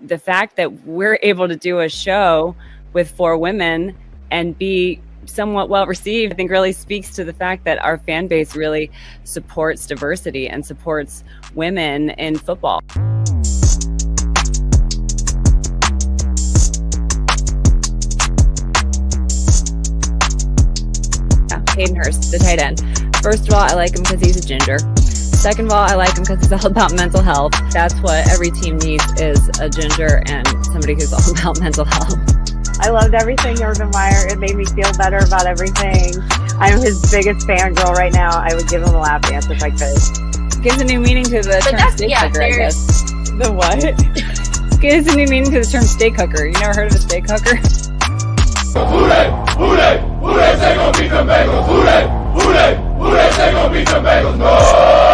the fact that we're able to do a show with 4 women and be somewhat well received, I think really speaks to the fact that our fan base really supports diversity and supports women in football. Hayden Hurst, the tight end. First of all, I like him because he's a ginger. Second of all, I like him because he's all about mental health. That's what every team needs, is a ginger and somebody who's all about mental health. I loved everything Urban Meyer. It made me feel better about everything. I'm his biggest fangirl right now. I would give him a lap dance if I could. Gives a new meaning to the term steak hooker, I guess. The what? Gives a new meaning to the term steak hooker. You never heard of a steak hooker? Who they say gon' beat the Bengals? Who they say gon' beat the Bengals? Nobody!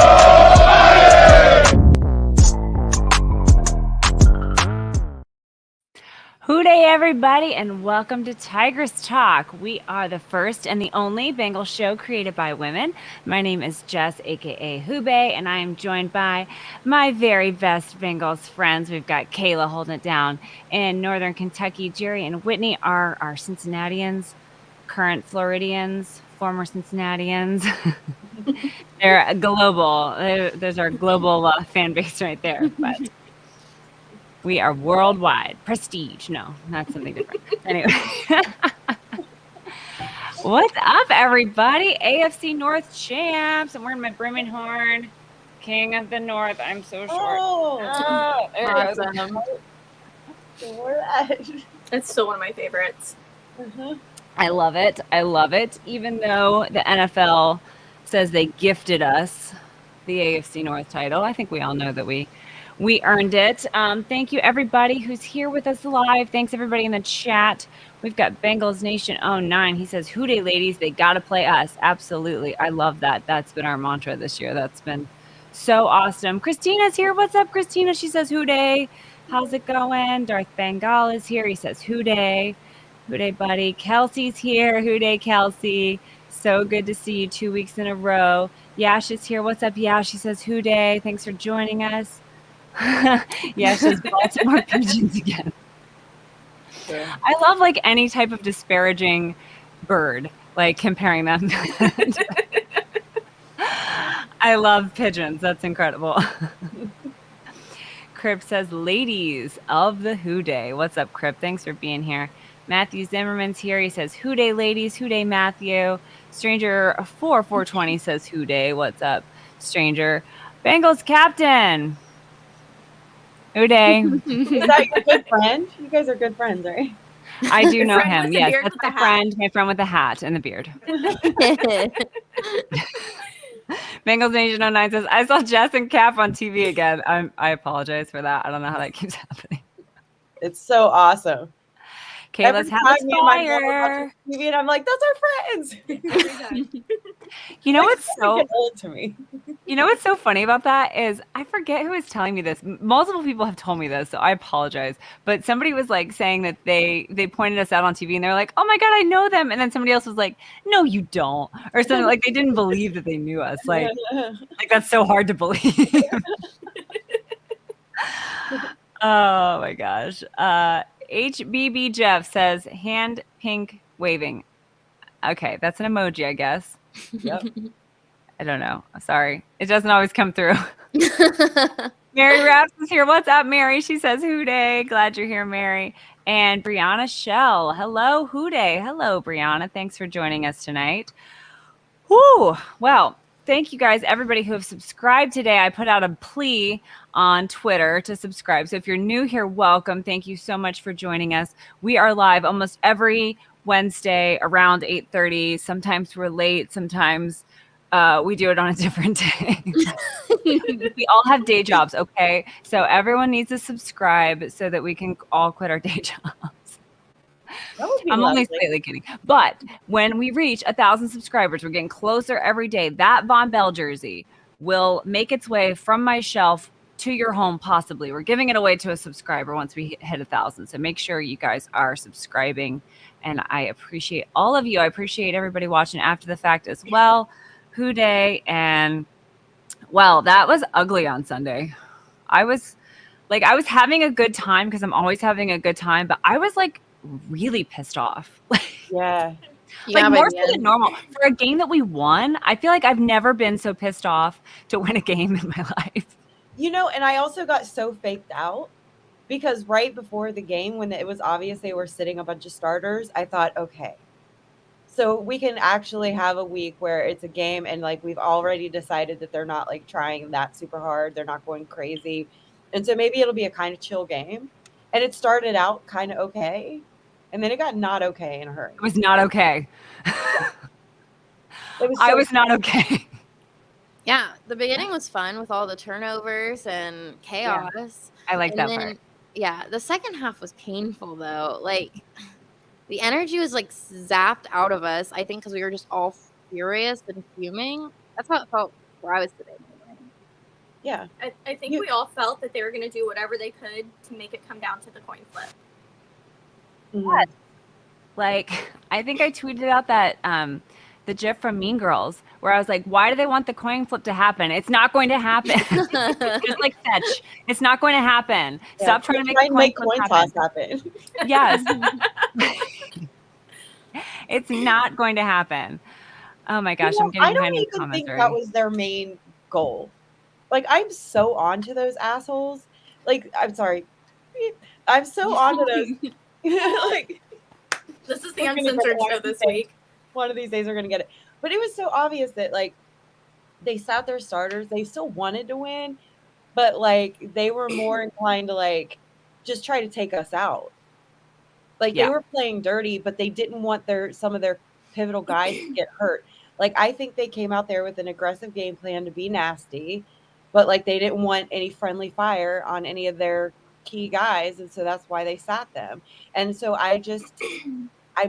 Hooday, everybody, and welcome to Tigress Talk. We are the first and the only Bengals show created by women. My name is Jess, aka Hubei, and I am joined by my very best Bengals friends. We've got Kayla holding it down in Northern Kentucky. Jerry and Whitney are our Cincinnatians, current Floridians, former Cincinnatians. They're global. There's our global fan base right there, but we are worldwide. Prestige. No, that's something different. Anyway. What's up, everybody? AFC North champs. I'm wearing my brimming horn. King of the North. I'm so short. Awesome. It's still one of my favorites. Mm-hmm. I love it. I love it. Even though the NFL says they gifted us the AFC North title, I think we all know that we earned it. Thank you, everybody who's here with us live. Thanks, everybody in the chat. We've got Bengals Nation 09. He says, "Hooday, ladies, they got to play us." Absolutely. I love that. That's been our mantra this year. That's been so awesome. Christina's here. What's up, Christina? She says, "Hooday. How's it going?" Darth Bengal is here. He says, "Hooday. Hooday, buddy." Kelsey's here. Hooday, Kelsey. So good to see you 2 weeks in a row. Yash is here. What's up, Yash? She says, "Hooday. Thanks for joining us." Yeah, she's Baltimore pigeons again. Yeah. I love like any type of disparaging bird, like comparing them. I love pigeons. That's incredible. Crip says, "Ladies of the Hooday." What's up, Crip? Thanks for being here. Matthew Zimmerman's here. He says, "Hooday, ladies." Hooday, Matthew. Stranger 4420 says, "Hooday." What's up, Stranger? Bengals captain. Hooday. Is that your good friend? You guys are good friends, right? I do know him. Yes, that's my friend with the hat and the beard. Bengals Nation 09 says, "I saw Jess and Cap on TV again." I apologize for that. I don't know how that keeps happening. It's so awesome. Kayla's having fire. TV and I'm like, "Those are friends." You know what's so old to me? You know what's so funny about that is I forget who was telling me this. Multiple people have told me this, so I apologize. But somebody was like saying that they pointed us out on TV and they're like, "Oh my God, I know them." And then somebody else was like, "No, you don't," or something. Like they didn't believe that they knew us. Like that's so hard to believe. Oh my gosh. HBB Jeff says, "Hand pink waving." Okay, that's an emoji, I guess. Yep. I don't know. Sorry. It doesn't always come through. Mary Raps is here. What's up, Mary? She says, "Hooday." Glad you're here, Mary. And Brianna Shell. Hello, Hooday. Hello, Brianna. Thanks for joining us tonight. Whew. Well, thank you guys, everybody who have subscribed today. I put out a plea on Twitter to subscribe. So if you're new here, welcome. Thank you so much for joining us. We are live almost every Wednesday around 8:30. Sometimes we're late. Sometimes we do it on a different day. We all have day jobs, okay? So everyone needs to subscribe so that we can all quit our day jobs. I'm only slightly kidding. But when we reach 1,000 subscribers, we're getting closer every day. That Von Bell jersey will make its way from my shelf to your home, possibly. We're giving it away to a subscriber once we hit 1,000. So make sure you guys are subscribing. And I appreciate all of you. I appreciate everybody watching after the fact as well. Hooday. And, well, that was ugly on Sunday. I was Like I was having a good time because I'm always having a good time, but I was like really pissed off. Yeah. Like by more the so than end. normal. For a game that we won, I feel like I've never been so pissed off to win a game in my life. And I also got so faked out because right before the game, when it was obvious they were sitting a bunch of starters, I thought, okay, so we can actually have a week where it's a game and like we've already decided that they're not like trying that super hard. They're not going crazy. And so maybe it'll be a kind of chill game. And it started out kind of okay. And then it got not okay in a hurry. It was not okay. I was not okay. Yeah, the beginning was fun with all the turnovers and chaos. I like And that then, part. yeah, the second half was painful though. Like the energy was like zapped out of us. I think because we were just all furious and fuming. That's how it felt where I was today. Yeah. I think we all felt that they were going to do whatever they could to make it come down to the coin flip. Mhm. Like I think I tweeted out that the GIF from Mean Girls where I was like, why do they want the coin flip to happen? It's not going to happen. Just like Fetch. It's not going to happen. Yeah, Stop trying to make the coin flip toss happen. happen. Yes. It's not going to happen. Oh my gosh, I'm getting I don't behind the even comments think already. that was their main goal. Like, I'm so onto those assholes. Like, I'm sorry. I'm so onto those. Like, This is the we're gonna get uncensored one show of these this days. week. One of these days we're gonna get it. But it was so obvious that like they sat their starters. They still wanted to win, but like they were more inclined to like just try to take us out. Like Yeah. they were playing dirty, but they didn't want some of their pivotal guys to get hurt. Like I think they came out there with an aggressive game plan to be nasty, but like they didn't want any friendly fire on any of their key guys, and so that's why they sat them. And so I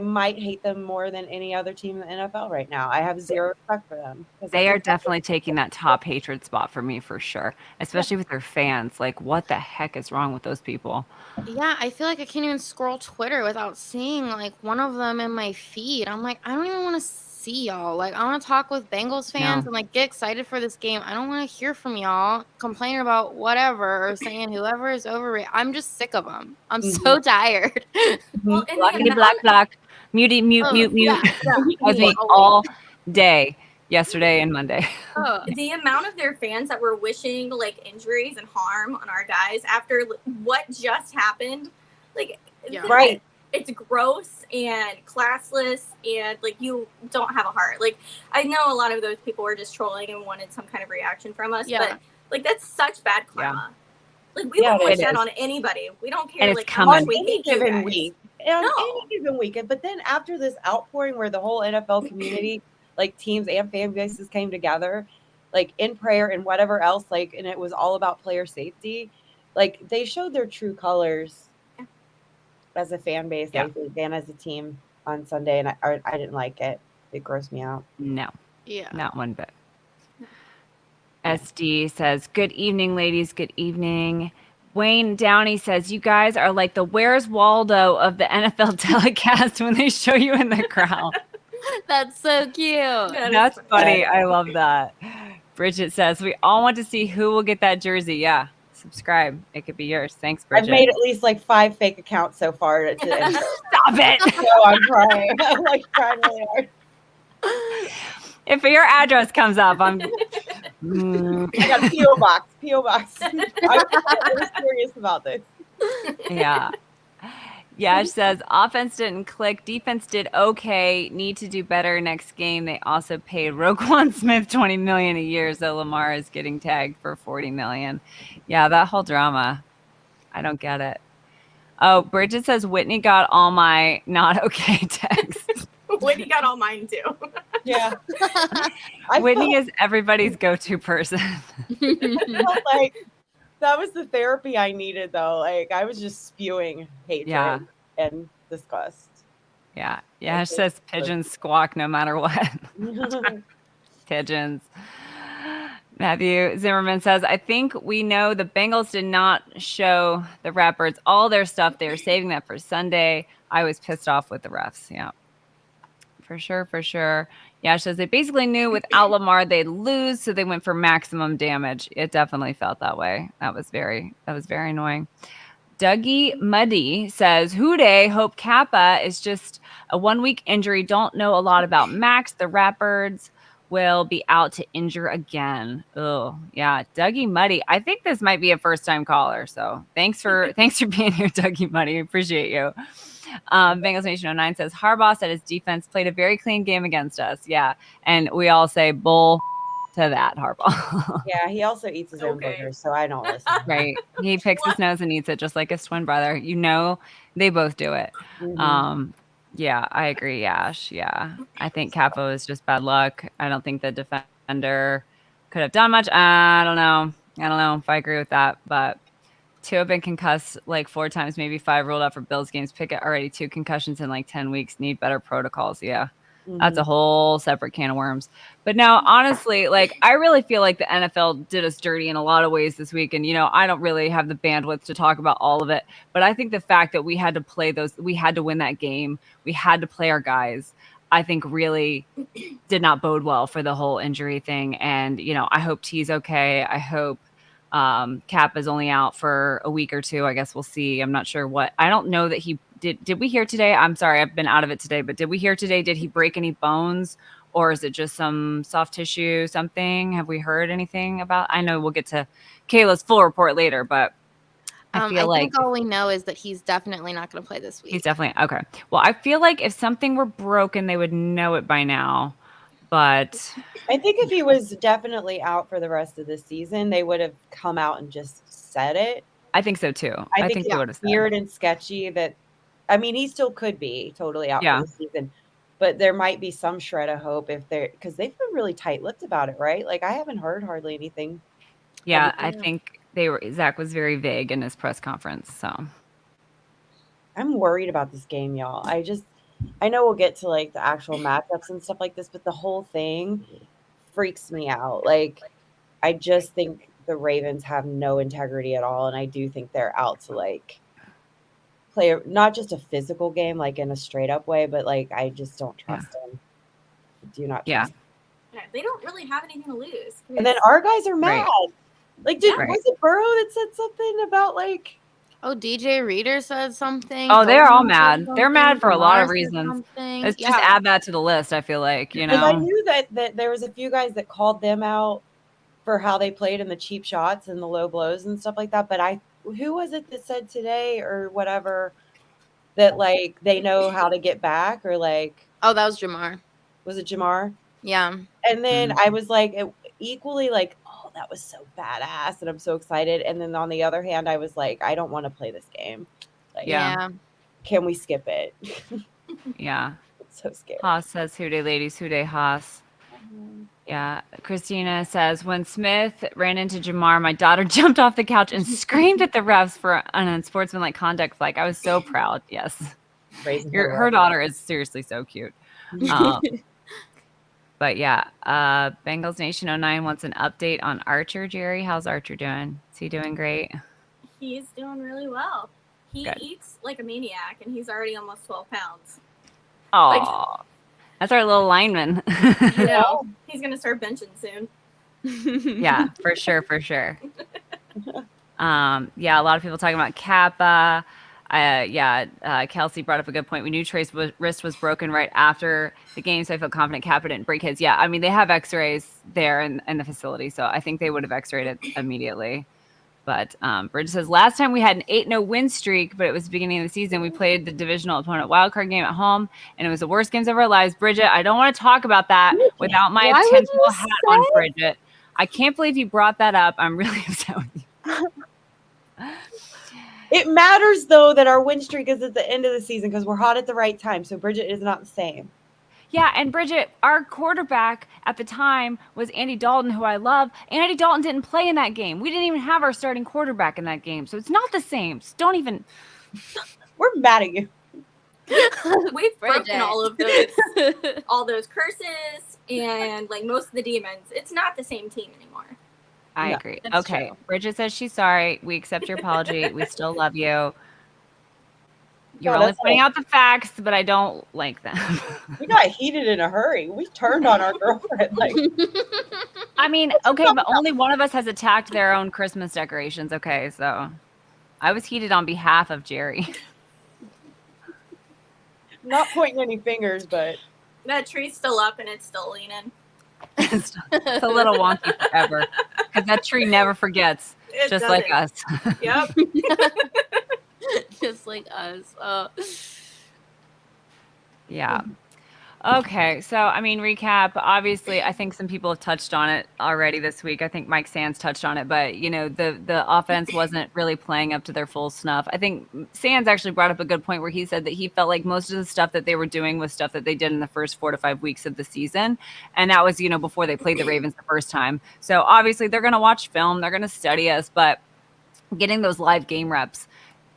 might hate them more than any other team in the NFL right now. I have zero respect for them. They are definitely taking that top hatred spot for me for sure, especially with their fans. Like, what the heck is wrong with those people? Yeah, I feel like I can't even scroll Twitter without seeing like one of them in my feed. I'm like, I don't even want to see y'all. Like, I want to talk with Bengals fans No. and like get excited for this game. I don't want to hear from y'all complaining about whatever or saying whoever is overrated. I'm just sick of them. I'm so tired. Well, and Blackity black. Muty, mute. Yeah, That was me always. all day yesterday and Monday. the amount of their fans that were wishing like injuries and harm on our guys after what just happened, like Yeah. Right. it's gross and classless and like you don't have a heart. Like I know a lot of those people were just trolling and wanted some kind of reaction from us, Yeah. but like that's such bad karma. Like we Yeah, won't wish it that is. on anybody. We don't care And it's like how coming. much we any hate you given guys. week. On No. any given weekend. But then after this outpouring where the whole NFL community, like teams and fan bases came together, like in prayer and whatever else, like, and it was all about player safety, like they showed their true colors as a fan base, Yeah. I think, and as a team on Sunday. And I didn't like it. It grossed me out. No, Yeah. not one bit. SD says, good evening, ladies. Good evening. Wayne Downey says, you guys are like the Where's Waldo of the NFL telecast when they show you in the crowd. That's so cute. That is That's funny. I love that. Bridget says, we all want to see who will get that jersey. Yeah. Subscribe. It could be yours. Thanks, Bridget. I've made at least like 5 fake accounts so far to enter. Stop it. So I'm trying. I'm like trying really hard. If your address comes up, I'm. I got a P.O. box. P.O. box. I'm really serious about this. Yeah. Yash says offense didn't click, defense did okay. Need to do better next game. They also paid Roquan Smith $20 million a year, so Lamar is getting tagged for $40 million. Yeah, that whole drama. I don't get it. Oh, Bridget says Whitney got all my not okay texts. Whitney got all mine too. Yeah. Whitney is everybody's go-to person. felt like that was the therapy I needed, though. Like I was just spewing hatred Yeah. and disgust. Yeah. Yash says pigeons squawk no matter what. Mhm. Pigeons. Matthew Zimmerman says, I think we know the Bengals did not show the Ratbirds all their stuff. They were saving that for Sunday. I was pissed off with the refs. Yeah. For sure, for sure. Yeah, she says they basically knew without Lamar they'd lose, so they went for maximum damage. It definitely felt that way. That was very annoying. Dougie Muddy says, "Who dey hope Kappa is just a 1-week injury. Don't know a lot about Max. The Ratbirds will be out to injure again." Oh, yeah, Dougie Muddy. I think this might be a first-time caller. So thanks for being here, Dougie Muddy. Appreciate you. Bengals Nation 09 says Harbaugh said his defense played a very clean game against us. Yeah, and we all say bull to that, Harbaugh. Yeah, he also eats his own boogers, so I don't listen. Right. He picks his nose and eats it just like his twin brother. You know, they both do it. Yeah, I agree, Yash. Yeah. I think Capo is just bad luck. I don't think the defender could have done much. I don't know if I agree with that, but two have been concussed like 4 times, maybe 5 ruled out for Bills games. Pickett already 2 concussions in like 10 weeks. Need better protocols. Yeah. That's a whole separate can of worms. But now, honestly, like I really feel like the NFL did us dirty in a lot of ways this week. And, I don't really have the bandwidth to talk about all of it. But I think the fact that we had to win that game, we had to play our guys, I think really did not bode well for the whole injury thing. And, I hope T's okay. I hope Cap is only out for a week or 2. I guess we'll see. I'm not sure what. I don't know that he did we hear today? I'm sorry, I've been out of it today, but did we hear today? Did he break any bones, or is it just some soft tissue, something? Have we heard anything about? I know we'll get to Kayla's full report later, but I think all we know is that he's definitely not going to play this week. He's definitely okay. Well, I feel like if something were broken, they would know it by now. But I think if he was definitely out for the rest of the season, they would have come out and just said it. I think so too. I think they would have said weird and sketchy that. I mean, he still could be totally out for the season, but there might be some shred of hope because they've been really tight-lipped about it, right? Like I haven't heard hardly anything. Yeah, I think Zach was very vague in his press conference. So I'm worried about this game, y'all. I know we'll get to like the actual matchups and stuff like this, but the whole thing freaks me out. Like I just think the Ravens have no integrity at all, and I do think they're out to like play not just a physical game like in a straight up way, but like I just don't trust them. Do not trust them. Yeah, they don't really have anything to lose. And then our guys are mad. Right. Like was it Burrow that said something about like DJ Reader said something. Oh, they're all mad. They're mad for a lot of reasons. Let's just add that to the list, I feel like, I knew that there was a few guys that called them out for how they played in the cheap shots and the low blows and stuff like that, but who was it that said today or whatever that like they know how to get back or like that was Jamar. Was it Jamar? Yeah. And then I was like equally like, oh, that was so badass and I'm so excited. And then on the other hand, I was like, I don't want to play this game. Like, can we skip it? Yeah. It's so scary. Haas says, "Who dey ladies, who dey Haas." Yeah. Christina says, "When Smith ran into Jamar, my daughter jumped off the couch and screamed at the refs for an unsportsmanlike conduct flag. I was so proud." Yes. Her daughter is seriously so cute. But yeah, Bengals Nation 09 wants an update on Archer. Jerry, how's Archer doing? Is he doing great? He's doing really well. He eats like a maniac, and he's already almost 12 pounds. Oh, that's our little lineman. He's going to start benching soon. Yeah, for sure. Yeah, a lot of people talking about Kappa. Kelsey brought up a good point. We knew Trey's wrist was broken right after the game, so I feel confident Kappa didn't break his. Yeah, I mean, they have x-rays there in the facility, so I think they would have x-rayed it immediately. But Bridget says, last time we had an 8-0 win streak, but it was the beginning of the season. We played the divisional opponent wildcard game at home, and it was the worst games of our lives. Bridget, I don't want to talk about that without my tinfoil hat on, Bridget. I can't believe you brought that up. I'm really upset with you. It matters, though, that our win streak is at the end of the season because we're hot at the right time. So Bridget is not the same. Yeah, and Bridget, our quarterback at the time was Andy Dalton, who I love. Andy Dalton didn't play in that game. We didn't even have our starting quarterback in that game. So it's not the same. So don't even. We're mad at you. We've broken all those curses and like most of the demons. It's not the same team anymore. I agree. Okay. True. Bridget says she's sorry. We accept your apology. We still love you. You're Yeah, only that's pointing all. out the facts, but I don't like them. We got heated in a hurry. We turned on our girlfriend. Like, I mean, okay, but only one of us has attacked their own Christmas decorations. Okay, so I was heated on behalf of Jerry. not pointing any fingers, but That tree's still up and it's still leaning. It's a little wonky forever because that tree never forgets, It just like doesn't. us. Yep. Just like us. Yeah. Okay, so I mean, recap. Obviously, I think some people have touched on it already this week. I think Mike Sands touched on it, but you know, the offense wasn't really playing up to their full snuff. I think Sands actually brought up a good point where he said that he felt like most of the stuff that they were doing was stuff that they did in the first 4 to 5 weeks of the season, and that was, you know, before they played the Ravens the first time. So obviously, they're going to watch film, they're going to study us, but getting those live game reps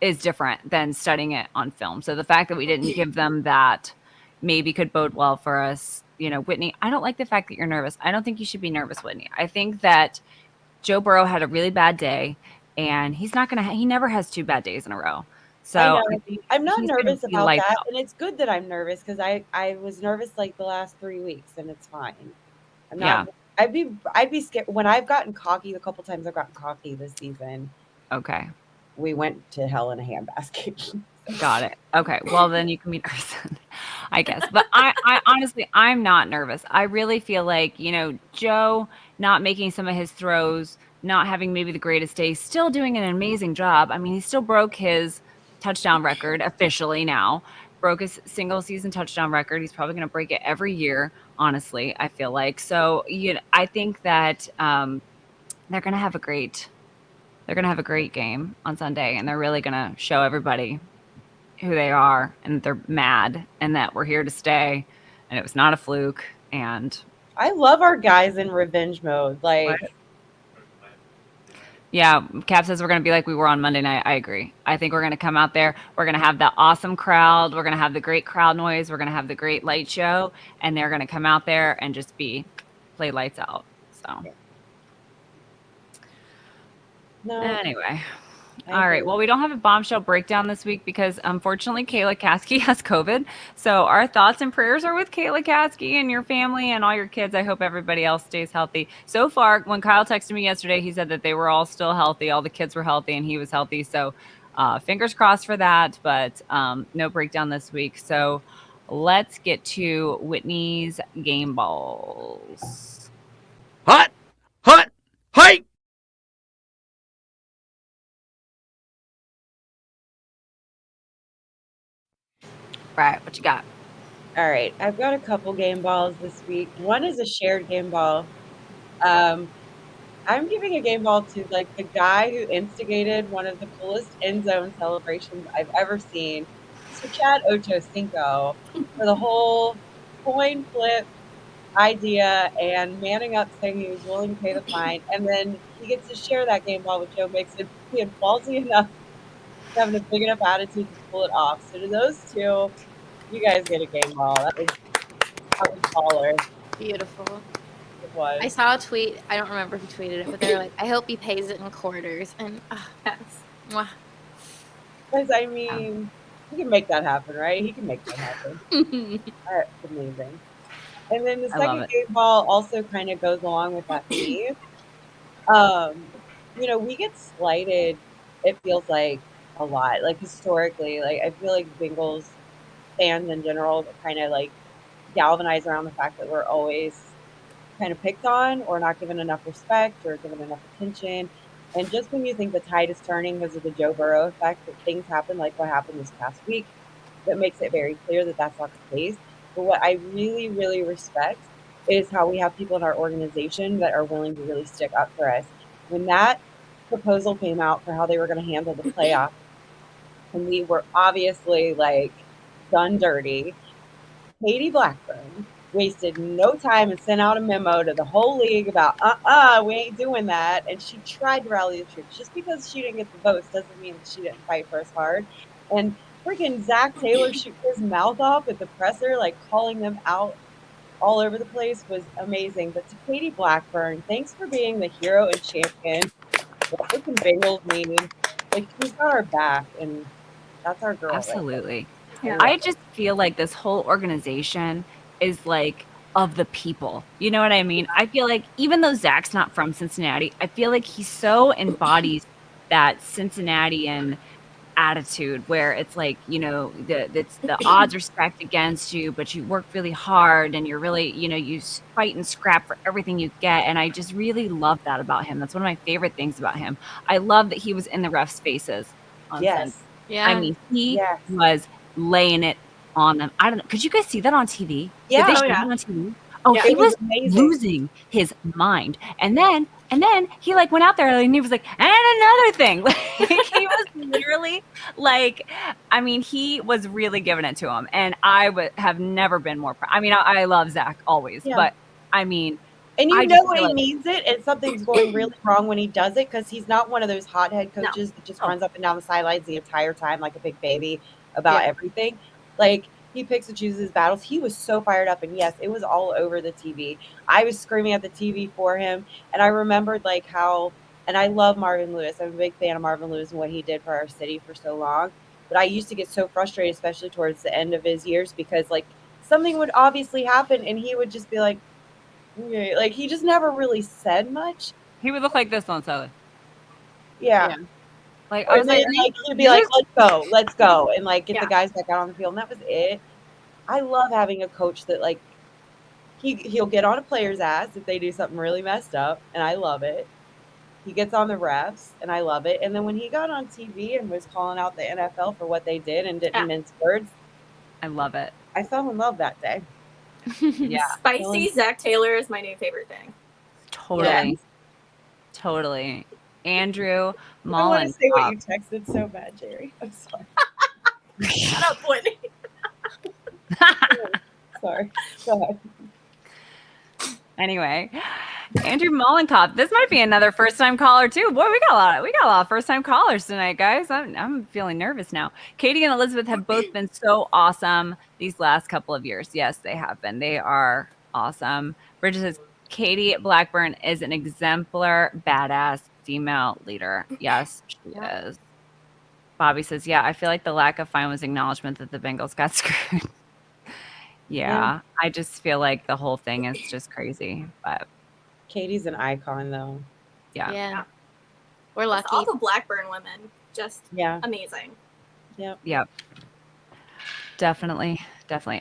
is different than studying it on film. So the fact that we didn't give them that maybe could bode well for us. You know, Whitney, I don't like the fact that you're nervous. I don't think you should be nervous, Whitney. I think that Joe Burrow had a really bad day, and he's not going to, he never has 2 bad days in a row. So I know. I think I'm not he's gonna nervous be about lights that, out. and it's good that I'm nervous because I was nervous like the last 3 weeks, and it's fine. I'm not. I'd be scared when I've gotten cocky. The couple times I've gotten cocky this season, Okay. we went to hell in a handbasket. Got it. Okay. Well, then you can be nervous, I guess. But I honestly, I'm not nervous. I really feel like, you know, Joe not making some of his throws, not having maybe the greatest day, still doing an amazing job. I mean, he still broke his touchdown record officially now, broke his single season touchdown record. He's probably going to break it every year, honestly, I feel like. So, you know, I think that they're going to have a great game on Sunday, and they're really going to show everybody who they are, and they're mad, and that we're here to stay, and it was not a fluke. And I love our guys in revenge mode. Like, yeah, Cap says we're going to be like we were on Monday night. I agree. I think we're going to come out there. We're going to have the awesome crowd. We're going to have the great crowd noise. We're going to have the great light show, and they're going to come out there and just play lights out. So no. anyway. All right. Well, we don't have a bombshell breakdown this week because unfortunately Kayla Caskey has COVID. So our thoughts and prayers are with Kayla Caskey and your family and all your kids. I hope everybody else stays healthy. So far, when Kyle texted me yesterday, he said that they were all still healthy. All the kids were healthy and he was healthy. So fingers crossed for that, but no breakdown this week. So let's get to Whitney's game balls. Hot, hot, hype. Right. What you got? All right, I've got a couple game balls this week. One is a shared game ball. I'm giving a game ball to like the guy who instigated one of the coolest end zone celebrations I've ever seen, Mr. Chad Ochocinco, for the whole coin flip idea and manning up saying he was willing to pay the fine. And then he gets to share that game ball with Joe Mixon, being ballsy enough, having a big enough attitude to pull it off. So to those two, you guys get a game ball. That was baller. Beautiful. It was. I saw a tweet. I don't remember who tweeted it, but they were like, "I hope he pays it in quarters." And Yes. mwah. Because I mean, he can make that happen, right? He can make that happen. That's amazing. And then the I love second it. game ball also kind of goes along with that theme. You know, we get slighted, it feels like a lot. Like historically, like I feel like Bengals fans in general kind of like galvanize around the fact that we're always kind of picked on or not given enough respect or given enough attention. And just when you think the tide is turning because of the Joe Burrow effect, that things happen like what happened this past week, that makes it very clear that that's not the case. But what I really, really respect is how we have people in our organization that are willing to really stick up for us. When that proposal came out for how they were going to handle the playoff, and we were obviously like done dirty, Katie Blackburn wasted no time and sent out a memo to the whole league about, we ain't doing that. And she tried to rally the troops. Just because she didn't get the votes doesn't mean she didn't fight for us hard. And freaking Zach Taylor shoot his mouth off at the presser, like calling them out all over the place, was amazing. But to Katie Blackburn, thanks for being the hero and champion. The freaking Bengals need. Like, she's got our back. And That's our girl. Absolutely. Yeah. I just feel like this whole organization is like of the people. You know what I mean? I feel like even though Zach's not from Cincinnati, I feel like he so embodies that Cincinnatian attitude where it's like, the odds are stacked against you, but you work really hard and you're really, you fight and scrap for everything you get. And I just really love that about him. That's one of my favorite things about him. I love that he was in the refs' faces on Sunday. Yes. Yeah. I mean, he Yes. was laying it on them. I don't know. Could you guys see that on TV? Yeah. Did they Oh, show yeah. it on TV? Oh, Yeah. he It was was amazing. losing his mind. And then he like went out there and he was like, and another thing. Like, he was literally like, I mean, he was really giving it to him. And I would have never been more proud. I mean, I love Zach always, Yeah. but I mean, And you I know just when feel he like- means it and something's going really wrong when he does it, because he's not one of those hothead coaches that just Oh. runs up and down the sidelines the entire time like a big baby about Yeah. everything. Like, he picks and chooses his battles. He was so fired up, and yes, it was all over the TV. I was screaming at the TV for him, and I remembered like how, and I love Marvin Lewis. I'm a big fan of Marvin Lewis and what he did for our city for so long. But I used to get so frustrated, especially towards the end of his years, because like something would obviously happen, and he would just be like, okay. Like, he just never really said much. he would look like this on Southern. Yeah. Yeah. Like, I Or was then, like, he'd be like, let's go, and like get Yeah. the guys back out on the field, and that was it. I love having a coach that like he'll get on a player's ass if they do something really messed up, and I love it. He gets on the refs, and I love it. And then when he got on TV and was calling out the NFL for what they did and didn't Yeah. mince words, I love it. I fell in love that day. Yeah, Spicy Zach Taylor is my new favorite thing. totally. Totally. Andrew I want Mullen. to say what you texted so bad, Jerry. I'm sorry. Shut up, Whitney. Sorry. Go ahead. Anyway, Andrew Mollenkopf. This might be another first-time caller too. Boy, we got a lot of first-time callers tonight, guys. I'm feeling nervous now. Katie and Elizabeth have both been so awesome these last couple of years. Yes, they have been. They are awesome. Bridget says Katie Blackburn is an exemplar, badass female leader. Yes, she is. Bobby says, yeah, I feel like the lack of fine was acknowledgement that the Bengals got screwed. Yeah, I just feel like the whole thing is just crazy. But Katie's an icon, though. yeah. Yeah. We're All lucky. the Blackburn women, just Yeah. amazing. Yep. Definitely.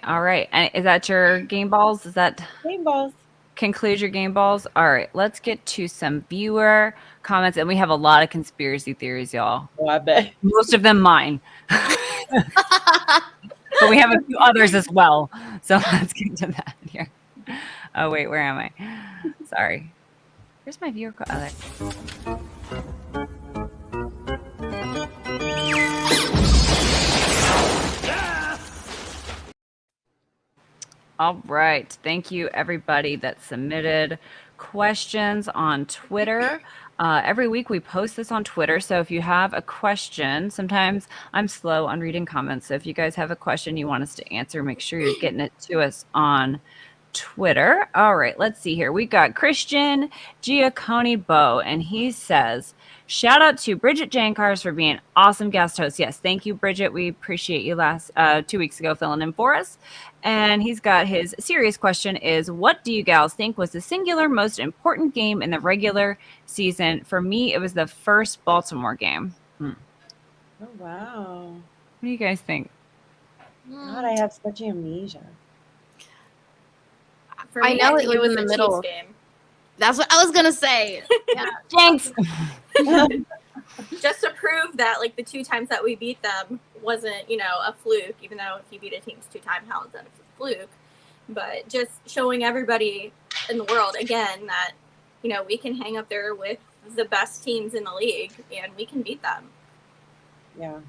All right. And is that your game balls? Does that Game balls. conclude your game balls? All right. Let's get to some viewer comments. And we have a lot of conspiracy theories, y'all. Oh, I bet. Most of them mine. But we have a few others as well. So let's get to that here. Oh, wait. Where am I? Sorry. Where's my viewer? Oh, there. All right. Thank you, everybody that submitted questions on Twitter. Every week we post this on Twitter. So if you have a question, sometimes I'm slow on reading comments. So if you guys have a question you want us to answer, make sure you're getting it to us on Twitter. All right, let's see here. We got Christian Giacconi Bo, and he says, shout out to Bridget Jankars for being an awesome guest host. Yes, thank you, Bridget. We appreciate you 2 weeks ago filling in for us. And he's got his serious question is, what do you gals think was the singular most important game in the regular season? For me, it was the first Baltimore game. Oh, wow. What do you guys think? God, I have such amnesia. For I me, know think it was in the Chiefs middle. game. That's what I was gonna say. Yeah. Jinx! Just to prove that, like, the 2 times that we beat them wasn't, a fluke, even though if you beat a team 2 times, how is that a fluke? But just showing everybody in the world, again, that, we can hang up there with the best teams in the league, and we can beat them. Yeah.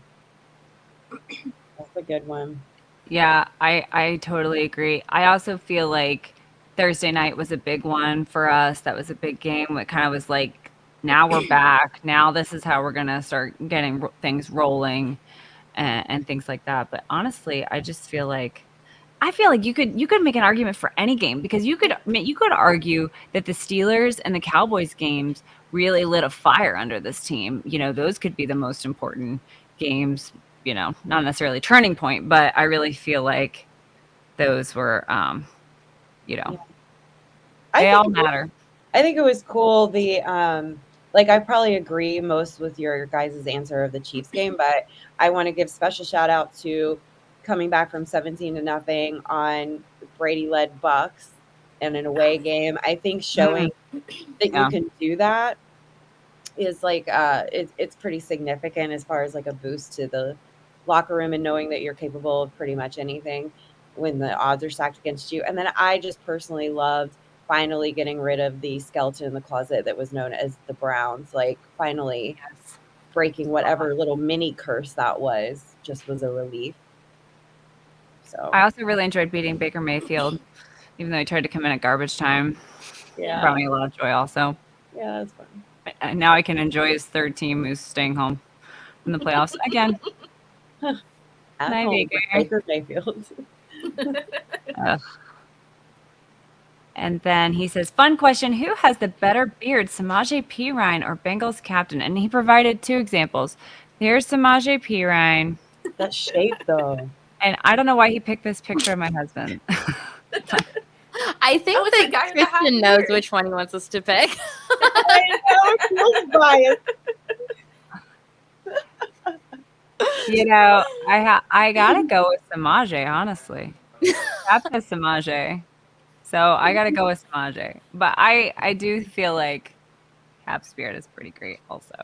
That's a good one. Yeah, I totally agree. I also feel like Thursday night was a big one for us. That was a big game. It kind of was like, now we're back. Now this is how we're going to start getting things rolling and things like that. But honestly, I just feel like you could make an argument for any game, because you could argue that the Steelers and the Cowboys games really lit a fire under this team. Those could be the most important games not necessarily turning point, but I really feel like those were, they all matter. I think it was cool. I probably agree most with your guys' answer of the Chiefs game, but I want to give special shout out to coming back from 17-0 on Brady-led Bucks in an away game. I think showing that you can do that is it's pretty significant as far as like a boost to the locker room and knowing that you're capable of pretty much anything when the odds are stacked against you. And then I just personally loved finally getting rid of the skeleton in the closet that was known as the Browns. Like finally breaking whatever little mini curse that was a relief. So I also really enjoyed beating Baker Mayfield, even though he tried to come in at garbage time. Yeah. It brought me a lot of joy also. Yeah, that's fun. And now I can enjoy his third team who's staying home in the playoffs again. At home, Baker Mayfield. And then he says, fun question. Who has the better beard, Samaje Perine or Bengals captain? And he provided 2 examples. Here's Samaje Perine. That shape, though. And I don't know why he picked this picture of my husband. I think that Kristen knows which one he wants us to pick. I know, it feels biased. I gotta go with Samaje, honestly. That's a Samaje. So I gotta go with Samaje. But I do feel like Cap's beard is pretty great also.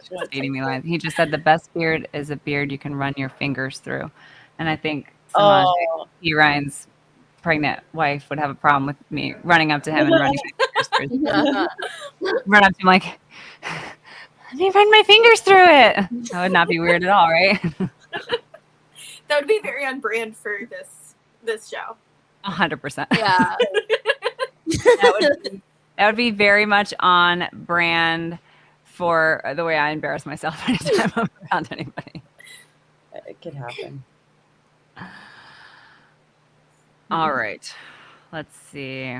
Just feeding me lines. He just said the best beard is a beard you can run your fingers through. And I think Samaje Ryan's pregnant wife would have a problem with me running up to him and running my fingers through it. Run up to him like, let me run my fingers through it. That would not be weird at all, right? That would be very on brand for this show. 100%. Yeah. That would be very much on brand for the way I embarrass myself anytime I'm around anybody. It could happen. All right. Let's see.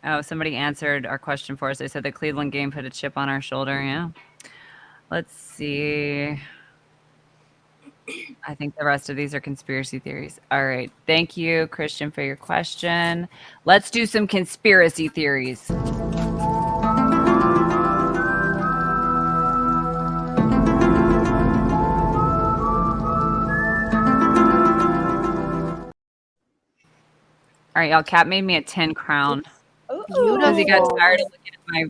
Oh, somebody answered our question for us. They said the Cleveland game put a chip on our shoulder. Yeah. Let's see. I think the rest of these are conspiracy theories. All right. Thank you, Christian, for your question. Let's do some conspiracy theories. All right, y'all. Cap made me a 10 crown. Because he got tired of looking at my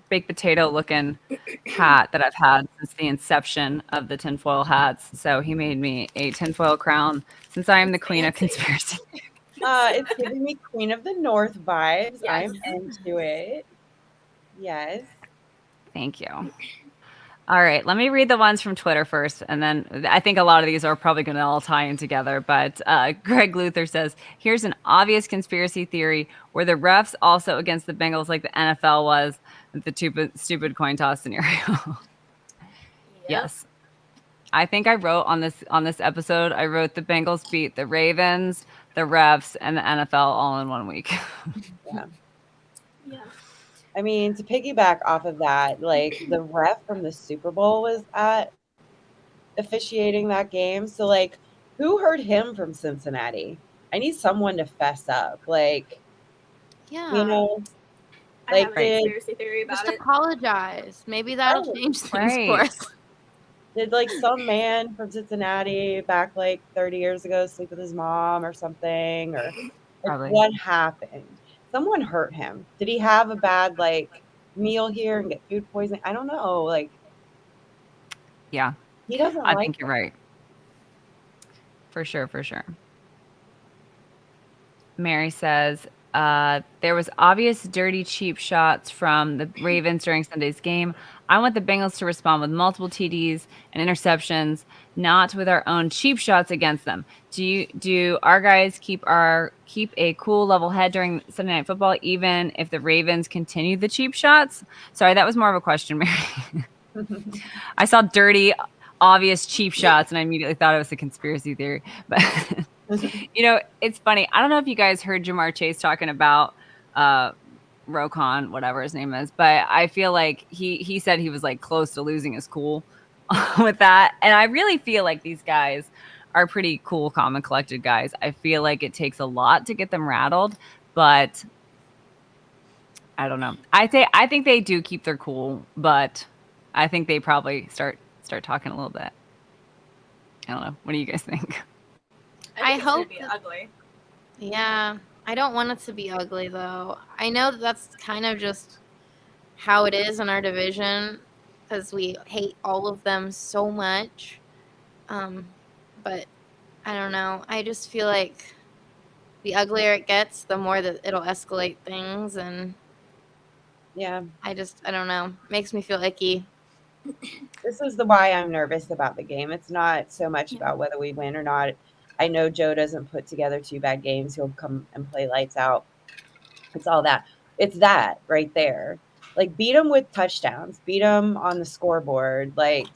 baked potato looking hat that I've had since the inception of the tinfoil hats. So he made me a tinfoil crown since I am the queen of conspiracy. It's giving me Queen of the North vibes. Yes. I'm into it. Yes. Thank you. All right, let me read the ones from Twitter first, and then I think a lot of these are probably going to all tie in together. But Greg Luther says, here's an obvious conspiracy theory where the refs also against the Bengals like the NFL was the stupid coin toss scenario. Yep. Yes. I think I wrote on this episode, I wrote the Bengals beat the Ravens, the refs, and the NFL all in 1 week. Yeah. Yeah. I mean, to piggyback off of that, like the ref from the Super Bowl was at officiating that game. So like, who heard him from Cincinnati? I need someone to fess up. Like, yeah, I have a conspiracy theory about just apologize. Maybe that'll change things for us. Did like some man from Cincinnati back like 30 years ago sleep with his mom or something? Or like, what happened? Someone hurt him. Did he have a bad like meal here and get food poisoning? I don't know. Like, yeah, he doesn't. I think you're right. For sure. Mary says there was obvious dirty cheap shots from the Ravens during Sunday's game. I want the Bengals to respond with multiple TDs and interceptions, not with our own cheap shots against them. Do our guys keep a cool level head during Sunday Night Football, even if the Ravens continue the cheap shots? Sorry, that was more of a question, Mary. I saw dirty, obvious cheap shots, and I immediately thought it was a conspiracy theory. But it's funny. I don't know if you guys heard Jamar Chase talking about Rokon, whatever his name is, but I feel like he said he was like close to losing his cool with that. And I really feel like these guys are pretty cool, calm, and collected guys. I feel like it takes a lot to get them rattled, but I don't know. I think they do keep their cool, but I think they probably start talking a little bit. I don't know. What do you guys think? I think it's hope gonna be ugly. Yeah, I don't want it to be ugly though. I know that's kind of just how it is in our division because we hate all of them so much. But I don't know. I just feel like the uglier it gets, the more that it'll escalate things, and Yeah. I don't know. Makes me feel icky. This is why I'm nervous about the game. It's not so much about whether we win or not. I know Joe doesn't put together 2 bad games. He'll come and play lights out. It's all that. It's that right there. Like, beat them with touchdowns. Beat them on the scoreboard. Like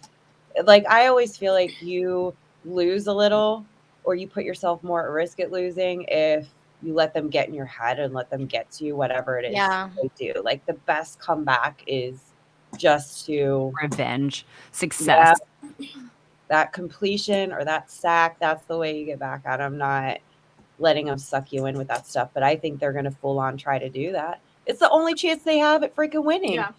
I always feel like you lose a little or you put yourself more at risk at losing if you let them get in your head and let them get to you, whatever it is Yeah. they do. Like, the best comeback is just to Revenge, success. that completion or that sack. That's the way you get back at them, not letting them suck you in with that stuff. But I think they're going to full on try to do that. It's the only chance they have at freaking winning. Yeah.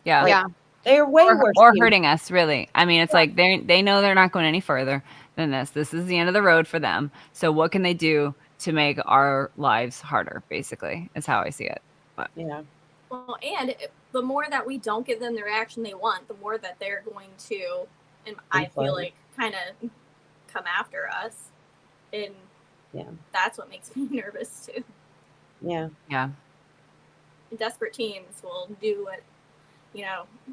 Yeah. Like, Yeah. they're way worse. Or teams. hurting us, really. I mean, it's like they know they're not going any further than this. This is the end of the road for them. So what can they do to make our lives harder, basically, is how I see it. But Yeah. Well, and the more that we don't give them the reaction they want, the more that they're going to, and I feel like, kind of come after us. And that's what makes me nervous too. Yeah. Yeah. Desperate teams will do what,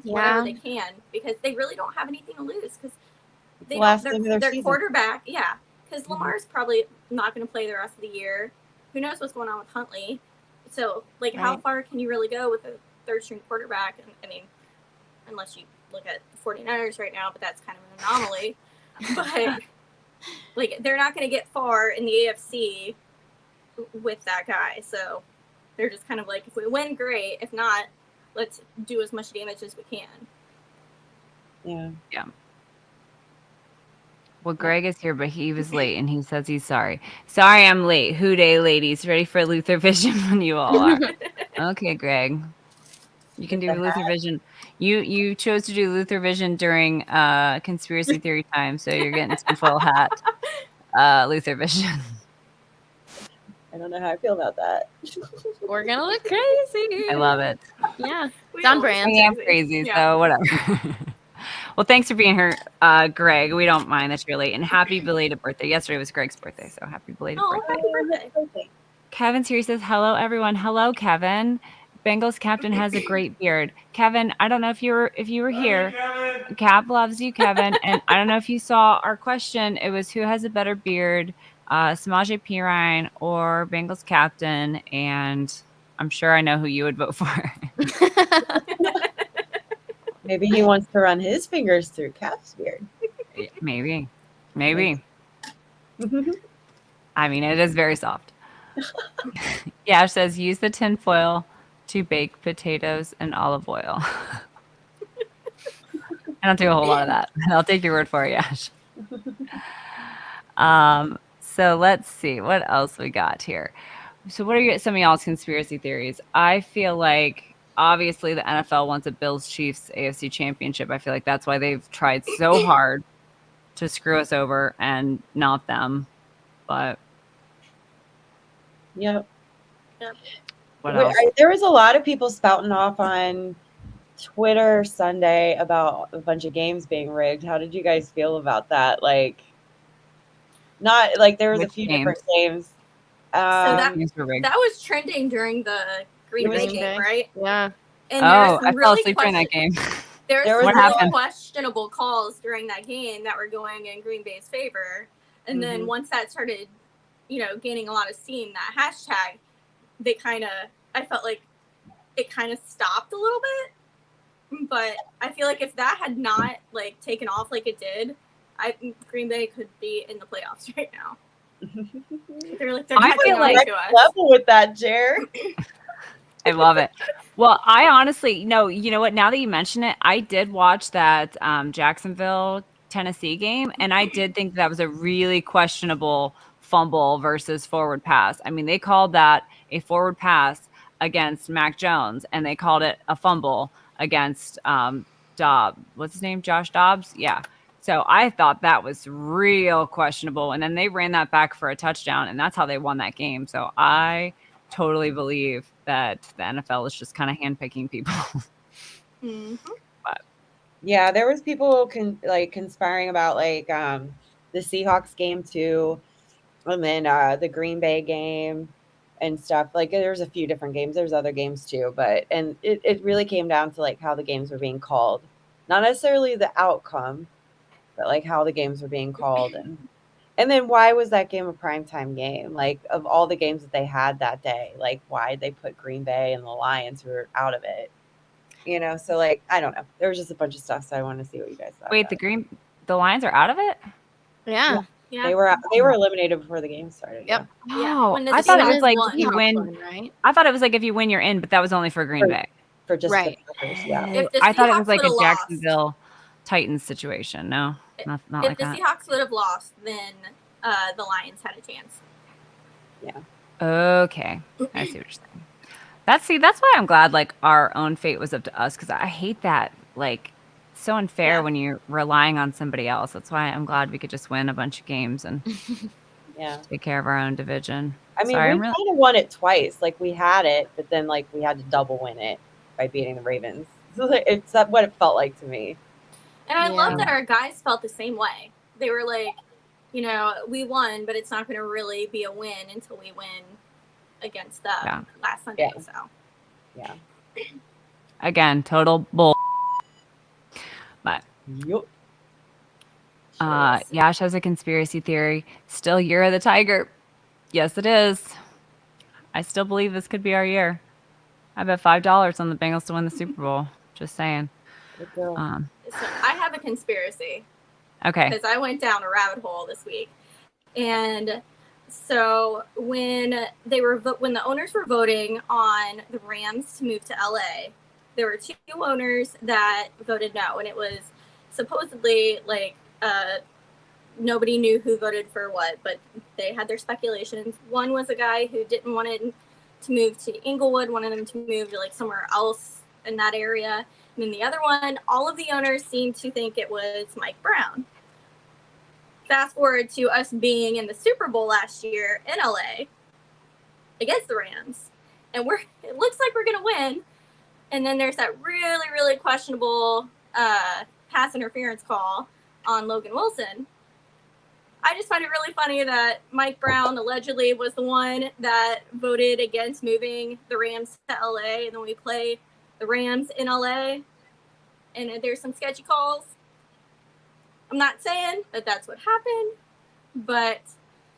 whatever they can because they really don't have anything to lose because they their quarterback. Yeah. Because Lamar's probably not going to play the rest of the year. Who knows what's going on with Huntley? So, like, how far can you really go with a third-string quarterback? I mean, unless you look at the 49ers right now, but that's kind of an anomaly. But, like, they're not going to get far in the AFC with that guy. So, they're just kind of like, if we win, great. If not, let's do as much damage as we can. Yeah. Yeah. Well, Greg is here, but he was late, and he says he's sorry. Sorry I'm late. Who day, ladies. Ready for Luther Vision when you all are. Okay, Greg. You can do Luther Vision. You chose to do Luther Vision during conspiracy theory time, so you're getting tinfoil hat Luther Vision. I don't know how I feel about that. We're going to look crazy. I love it. Yeah. It's on brand. I am crazy, so whatever. Well, thanks for being here, Greg. We don't mind that you're late. And happy belated birthday. Yesterday was Greg's birthday, so happy belated birthday. Happy birthday. Kevin's here. He says, hello, everyone. Hello, Kevin. Bengals captain has a great beard. Kevin, I don't know if you were here. Cap loves you, Kevin. And I don't know if you saw our question. It was who has a better beard, Samaje Perine or Bengals captain? And I'm sure I know who you would vote for. Maybe he wants to run his fingers through Cap's beard. Maybe. I mean, it is very soft. Yash says, use the tinfoil to bake potatoes in olive oil. I don't do a whole lot of that. I'll take your word for it, Yash. So let's see what else we got here. So what are some of y'all's conspiracy theories? I feel like obviously the NFL wants a Bills Chiefs AFC Championship. I feel like that's why they've tried so hard to screw us over and not them. But Yep. What else? There was a lot of people spouting off on Twitter Sunday about a bunch of games being rigged. How did you guys feel about that? Like, not like there was a few different games. So that was trending during the Green Bay game, right? Yeah. And I fell asleep during that game. There was really questionable calls during that game that were going in Green Bay's favor. And then once that started, gaining a lot of steam, that hashtag, I felt like it kind of stopped a little bit. But I feel like if that had not taken off like it did, Green Bay could be in the playoffs right now. They're I feel like level with that, Jer. I love it. Well, I honestly, you know what? Now that you mention it, I did watch that Jacksonville Tennessee game, and I did think that was a really questionable fumble versus forward pass. I mean, they called that a forward pass against Mac Jones, and they called it a fumble against what's his name? Josh Dobbs? Yeah. So I thought that was real questionable. And then they ran that back for a touchdown, and that's how they won that game. So I totally believe that the NFL is just kind of handpicking people. Mhm. Yeah, there was people conspiring about the Seahawks game too, and then the Green Bay game and stuff. Like there's a few different games. There's other games too, but it really came down to like how the games were being called. Not necessarily the outcome, but like how the games were being called and then why was that game a primetime game? Like of all the games that they had that day, like why did they put Green Bay and the Lions who were out of it? So like I don't know. There was just a bunch of stuff, so I want to see what you guys thought. Wait, about the Lions are out of it? Yeah. Yeah. They were eliminated before the game started. Yep. Oh, When the I thought it Seahawks was like won. if you win. Seahawks won, right? I thought it was like if you win, you're in, but that was only for Green Bay. For just Right. the Packers, yeah. If the I thought it was Seahawks like a would've lost- Jacksonville Titans situation. No, not If like the that. Seahawks would have lost, then the Lions had a chance. Okay, I see what you're saying. That's why I'm glad like our own fate was up to us, because I hate that, like, so unfair when you're relying on somebody else. That's why I'm glad we could just win a bunch of games and take care of our own division. I mean, Sorry, we kind of won it twice. Like we had it, but then like we had to double win it by beating the Ravens. So it's what it felt like to me. And I love Yeah. that our guys felt the same way. They were like, we won, but it's not going to really be a win until we win against them last Sunday. Yeah. So, Yeah. again, total bull. But Yup. Yash has a conspiracy theory. Still year of the Tiger. Yes, it is. I still believe this could be our year. I bet $5 on the Bengals to win the Super Bowl. Just saying. Good girl. so I have a conspiracy Okay. because I went down a rabbit hole this week. And so when the owners were voting on the Rams to move to LA, there were two owners that voted no, and it was supposedly like nobody knew who voted for what, but they had their speculations. One was a guy who didn't want it to move to Inglewood, wanted them to move to like somewhere else in that area. And then the other one, all of the owners seemed to think it was Mike Brown. Fast forward to us being in the Super Bowl last year in LA against the Rams, and it looks like we're gonna win. And then there's that really, really questionable pass interference call on Logan Wilson. I just find it really funny that Mike Brown allegedly was the one that voted against moving the Rams to LA, and then we play the Rams in LA, and there's some sketchy calls. I'm not saying that that's what happened, but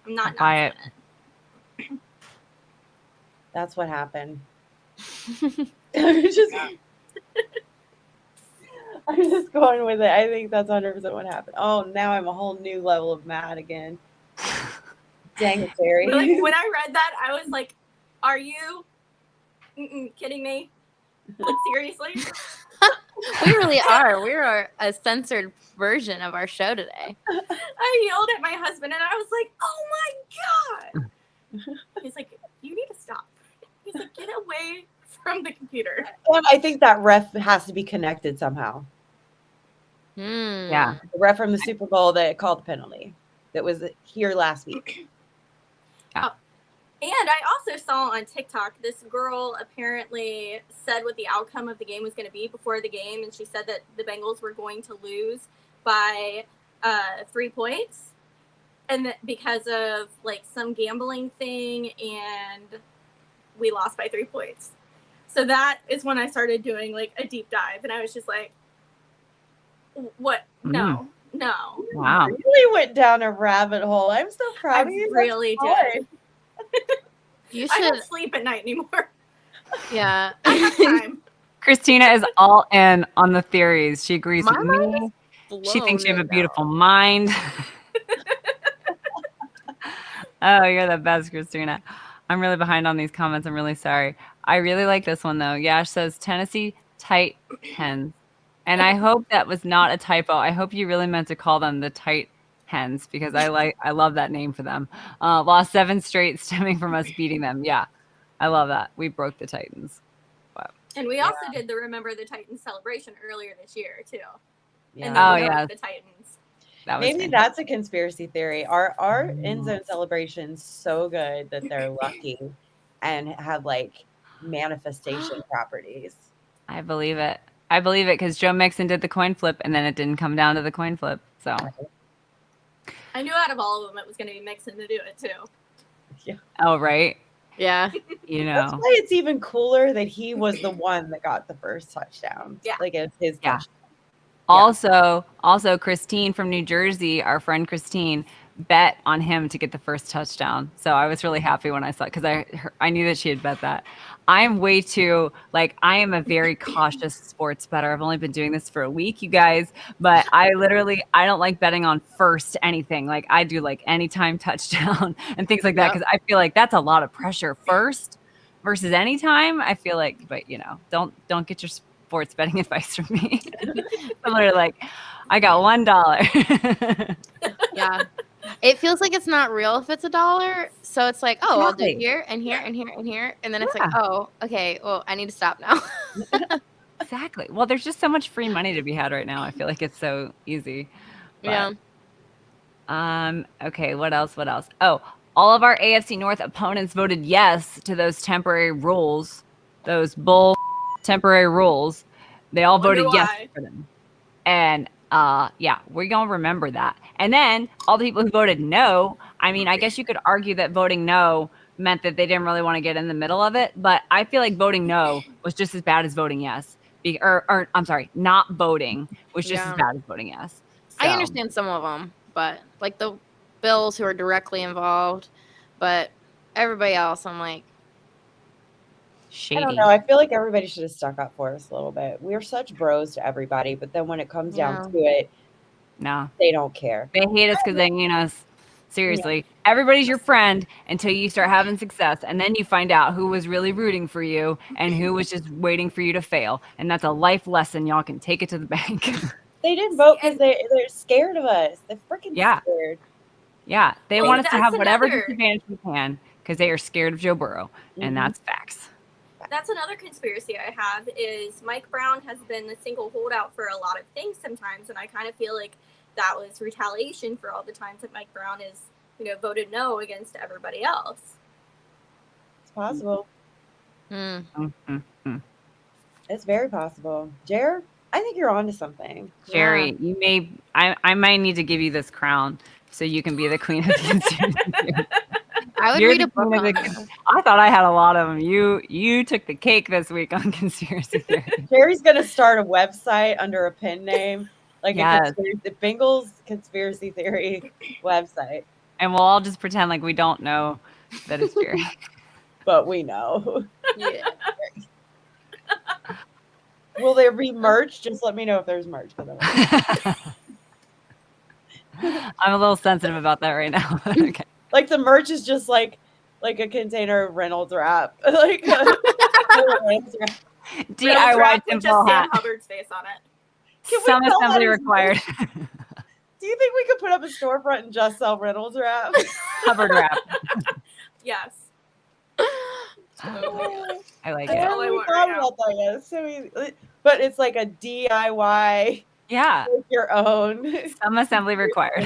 I'm not Buy it. That's what happened. I'm just going with it. I think that's 100% what happened. Oh, now I'm a whole new level of mad again. Dang it, Terry. Like, when I read that, I was like, are you kidding me? Like, seriously? We really are. We're a censored version of our show today. I yelled at my husband and I was like, oh my God. He's like, you need to stop. He's like, get away from the computer. I think that ref has to be connected somehow. Yeah. The ref from the Super Bowl that called the penalty that was here last week. And I also saw on TikTok, this girl apparently said what the outcome of the game was going to be before the game. And she said that the Bengals were going to lose by 3 points. And that because of like some gambling thing, and we lost by 3 points. So that is when I started doing like a deep dive. And I was just like, what? No. Wow. You really went down a rabbit hole. I'm so proud of you. That's Really hard. did. You I should. don't sleep at night anymore. Yeah. I have time. Christina is all in on the theories. She agrees My with mind me. is She thinks you have a blown beautiful right mind. Oh, you're the best, Christina. I'm really behind on these comments. I'm really sorry. I really like this one though. Yash says Tennessee tight hens. And I hope that was not a typo. I hope you really meant to call them the tight hens because I love that name for them. Lost 7 straight stemming from us beating them. Yeah. I love that. We broke the Titans. Wow. And we also did the Remember the Titans celebration earlier this year too. Yeah. And then we yeah. broke the Titans. That was Maybe fantastic. that's a conspiracy theory. Our end zone celebration's so good that they're lucky and have like manifestation properties. I believe it. I believe it because Joe Mixon did the coin flip and then it didn't come down to the coin flip. So I knew out of all of them it was going to be Mixon to do it too. oh right. Yeah. You That's know. why it's even cooler that he was the one that got the first touchdown. Yeah. Like it was his Yeah. touchdown. Also Christine from New Jersey, our friend Christine, bet on him to get the first touchdown. So I was really happy when I saw it because I knew that she had bet that. I'm way too I am a very cautious sports bettor. I've only been doing this for a week, you guys, but I don't like betting on first anything. Like I do anytime touchdown and things like that because I feel like that's a lot of pressure first versus anytime. I feel like, but don't get your sports betting advice from me. I'm literally I got $1. Yeah. It feels like it's not real if it's $1. So it's like, oh, I'll do Exactly. here and here and here and here. And then it's Yeah. like, oh, okay, well, I need to stop now. Exactly. Well, there's just so much free money to be had right now. I feel like it's so easy. Yeah. Okay, what else? Oh, all of our AFC North opponents voted yes to those temporary rules. Those bull temporary rules. They all Wonder voted yes why. for them. And yeah, we're gonna remember that. And then all the people who voted no, I mean, I guess you could argue that voting no meant that they didn't really want to get in the middle of it, but I feel like voting no was just as bad as voting yes. Or I'm sorry, not voting was just as bad as voting yes. I So, understand some of them, but like the Bills who are directly involved, but everybody else, I'm like, shady. I don't know. I feel like everybody should have stuck up for us a little bit. We're such bros to everybody, but then when it comes down to it, No, they don't care. they hate us because they hate us. Seriously, everybody's your friend until you start having success, and then you find out who was really rooting for you and who was just waiting for you to fail. And that's a life lesson. Y'all can take it to the bank. They didn't vote because they're scared of us. They're freaking scared. Yeah, they Well, want us to have that's whatever another- disadvantage we can because they are scared of Joe Burrow, and that's facts. That's another conspiracy I have is Mike Brown has been the single holdout for a lot of things sometimes, and I kind of feel like that was retaliation for all the times that Mike Brown is, voted no against everybody else. It's possible. Mm-hmm. It's very possible. Jer, I think you're onto something. Jerry, you may. I might need to give you this crown so you can be the queen of the conspiracy. I would You're read the a book queen of on the this. I thought I had a lot of them. You took the cake this week on conspiracy theory. Jerry's gonna start a website under a pen name, like Yes. the Bengals conspiracy theory website. And we'll all just pretend like we don't know that it's Jerry. But we know. Yeah. Will there be merch? Just let me know if there's merch. I'm a little sensitive about that right now. Okay. Like the merch is just like a container of Reynolds wrap. Like Reynolds wrap. DIY Wrap with simple just Sam hat. Hubbard's face on it. Can we Some sell that assembly as required. Do you think we could put up a storefront and just sell Reynolds wrap? Hubbard wrap. Yes. I like I it. all I haven't want thought right now. about that yet. It's so easy. But it's like a DIY, Yeah. make your own, Some assembly required.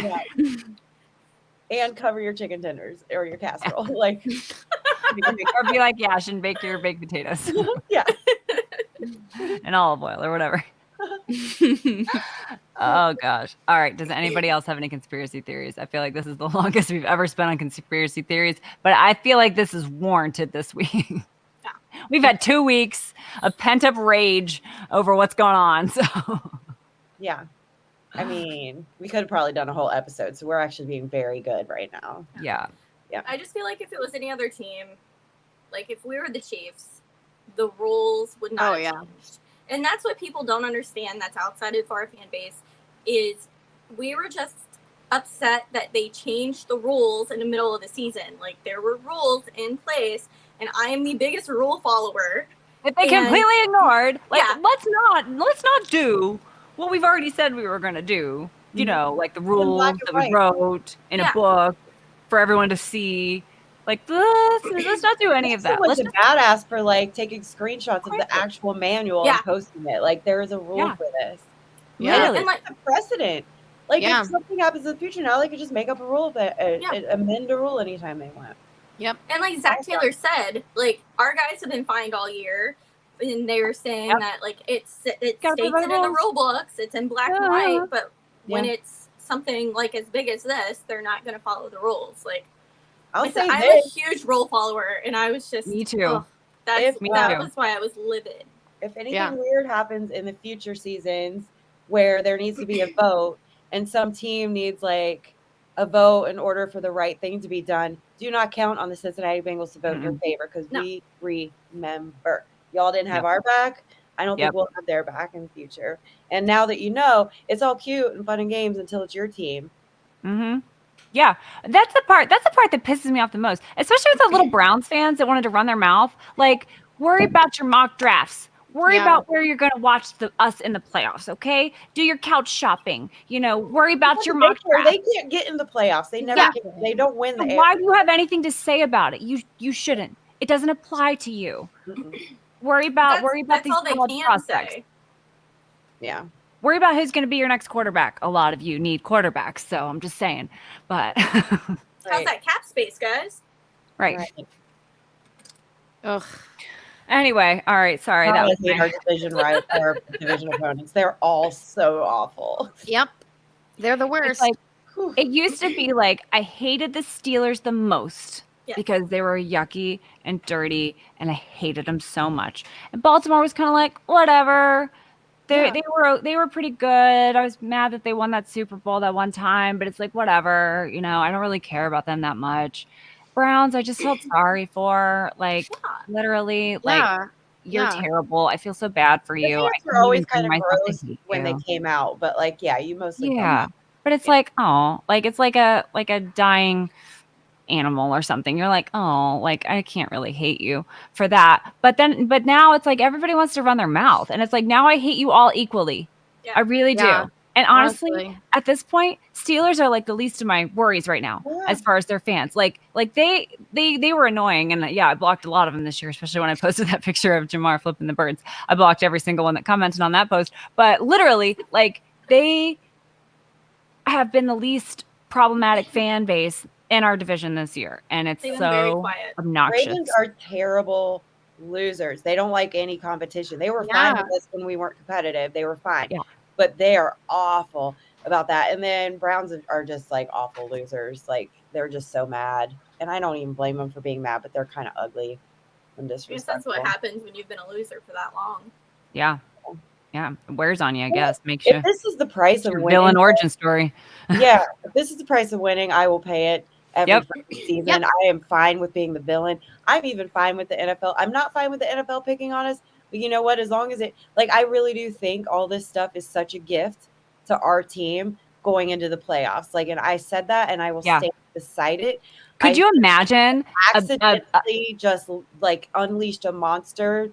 and cover your chicken tenders or your casserole. Like, Or be like Yash and bake your baked potatoes yeah. in olive oil or whatever. Oh gosh. All right. Does anybody else have any conspiracy theories? I feel like this is the longest we've ever spent on conspiracy theories, but I feel like this is warranted this week. We've had 2 weeks of pent up rage over what's going on. So Yeah. I mean, we could have probably done a whole episode, so we're actually being very good right now. yeah. I just feel like if it was any other team, like if we were the Chiefs, the rules would not have changed. And that's what people don't understand that's outside of our fan base is we were just upset that they changed the rules in the middle of the season. Like there were rules in place and I am the biggest rule follower. If they And- completely ignored, like, Yeah. let's not do what we've already said we were going to do. You know, like the rules black and that we white. wrote in a Yeah. book for everyone to see. Like, let's not do any of that. Someone's Let's a just, badass for like taking screenshots of the actual manual Yeah. and posting it. Like there is a rule Yeah. for this. Yeah. Literally. And like, It's a precedent. Like Yeah. if something happens in the future now, they could just make up a rule that amend a rule anytime they want. Yep. and like Zach Taylor said, like our guys have been fined all year, and they were saying Yep. that like it Gotta states play it by in the the rules. rule books, it's in black and Yeah. white, but when Yeah. it's something like as big as this, they're not going to follow the rules. Like I'll I say said, I'm a this: huge rule follower, and I was just Me too. ugh, If- Me that too. was why I was livid. if anything Yeah. weird happens in the future seasons where there needs to be a vote and some team needs like a vote in order for the right thing to be done, do not count on the Cincinnati Bengals to vote in your favor because No. we remember. Y'all didn't have Yep. our back. I don't Yep. think we'll have their back in the future. And now that you know, it's all cute and fun and games until it's your team. Mm-hmm. Yeah, that's the part that pisses me off the most, especially with the little Browns fans that wanted to run their mouth. Like, worry about your mock drafts. Worry Yeah. about where you're going to watch us in the playoffs, okay? Do your couch shopping. You know, worry about your mock They drafts. can't get in the playoffs. They never Yeah. can. They don't win So the why do you have anything to say about it? You shouldn't. It doesn't apply to you. Mm-mm. Worry about That's these all they college can prospects. say. Yeah. Worry about who's going to be your next quarterback. A lot of you need quarterbacks, so I'm just saying. But How's Right. that cap space, guys? right. Right. Ugh. Anyway, all right. Sorry, that was hate our division rival, our division opponents. They're all so awful. Yep. They're the It's worst. like Whew. it used to be like I hated the Steelers the most Yeah. because they were yucky and dirty, and I hated them so much. And Baltimore was kind of like whatever. Yeah. They were pretty good. I was mad that they won that Super Bowl that one time, but it's like whatever. You know, I don't really care about them that much. Browns, I just felt sorry for. Like Yeah. literally, like yeah. you're Yeah. terrible. I feel so bad for The you. I fans were couldn't always even bring kind of myself to gross hate when they you. came out, but like, yeah, you mostly Yeah. But it's like, oh, like it's like a dying animal or something. You're like, oh, like I can't really hate you for that. But now it's like everybody wants to run their mouth. And it's like now I hate you all equally. Yeah. I really Yeah. do. And honestly, Honestly. at this point, Steelers are like the least of my worries right now Yeah. as far as their fans. Like they were annoying, and yeah, I blocked a lot of them this year, especially when I posted that picture of Jamar flipping the birds. I blocked every single one that commented on that post. But literally, like they have been the least problematic fan base in our division this year, and it's They've been very so quiet. obnoxious. Ravens are terrible losers. They don't like any competition. They were fine Yeah. with us when we weren't competitive. They were fine. Yeah. But they are awful about that. And then Browns are just like awful losers. Like they're just so mad. And I don't even blame them for being mad, but they're kind of ugly and I guess that's disrespectful. what happens when you've been a loser for that long. Yeah, it wears on you, I Well, guess. Makes you If this is the price of your winning, villain origin story. yeah, if this is the price of winning, I will pay it every Yep. freaking season. I am fine with being the villain. I'm even fine with the NFL. I'm not fine with the NFL picking on us, but you know what? As long as it, like, I really do think all this stuff is such a gift to our team going into the playoffs. Like, and I said that, and I will Yeah. stand beside it. Could you imagine? Accidentally just like unleashed a monster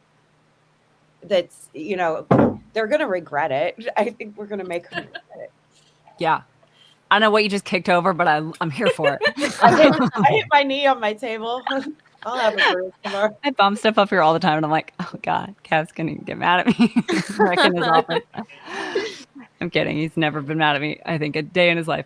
that's, you know, they're gonna regret it. I think we're gonna make them regret it. Yeah. I don't know what you just kicked over, but I'm here for it. I hit my knee on my table. I'll have a bruise tomorrow. I bump stuff up here all the time, and I'm like, oh God, Kev's gonna get mad at me. Back in his office. I'm kidding. He's never been mad at me, I think, a day in his life.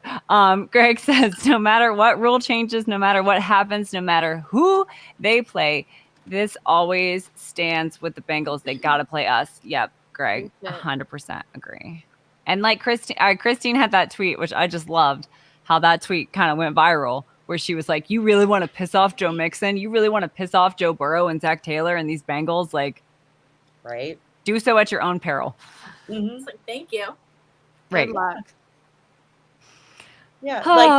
Greg says, no matter what rule changes, no matter what happens, no matter who they play, this always stands with the Bengals. They got to play us. Yep, Greg, 100% agree. And like Christine had that tweet, which I just loved, how that tweet kind of went viral, where she was like, you really want to piss off Joe Mixon? You really want to piss off Joe Burrow and Zach Taylor and these Bengals? Like, Right. do so at your own peril. Mm-hmm. It's like, thank you. Right. Good luck. Yeah. Like,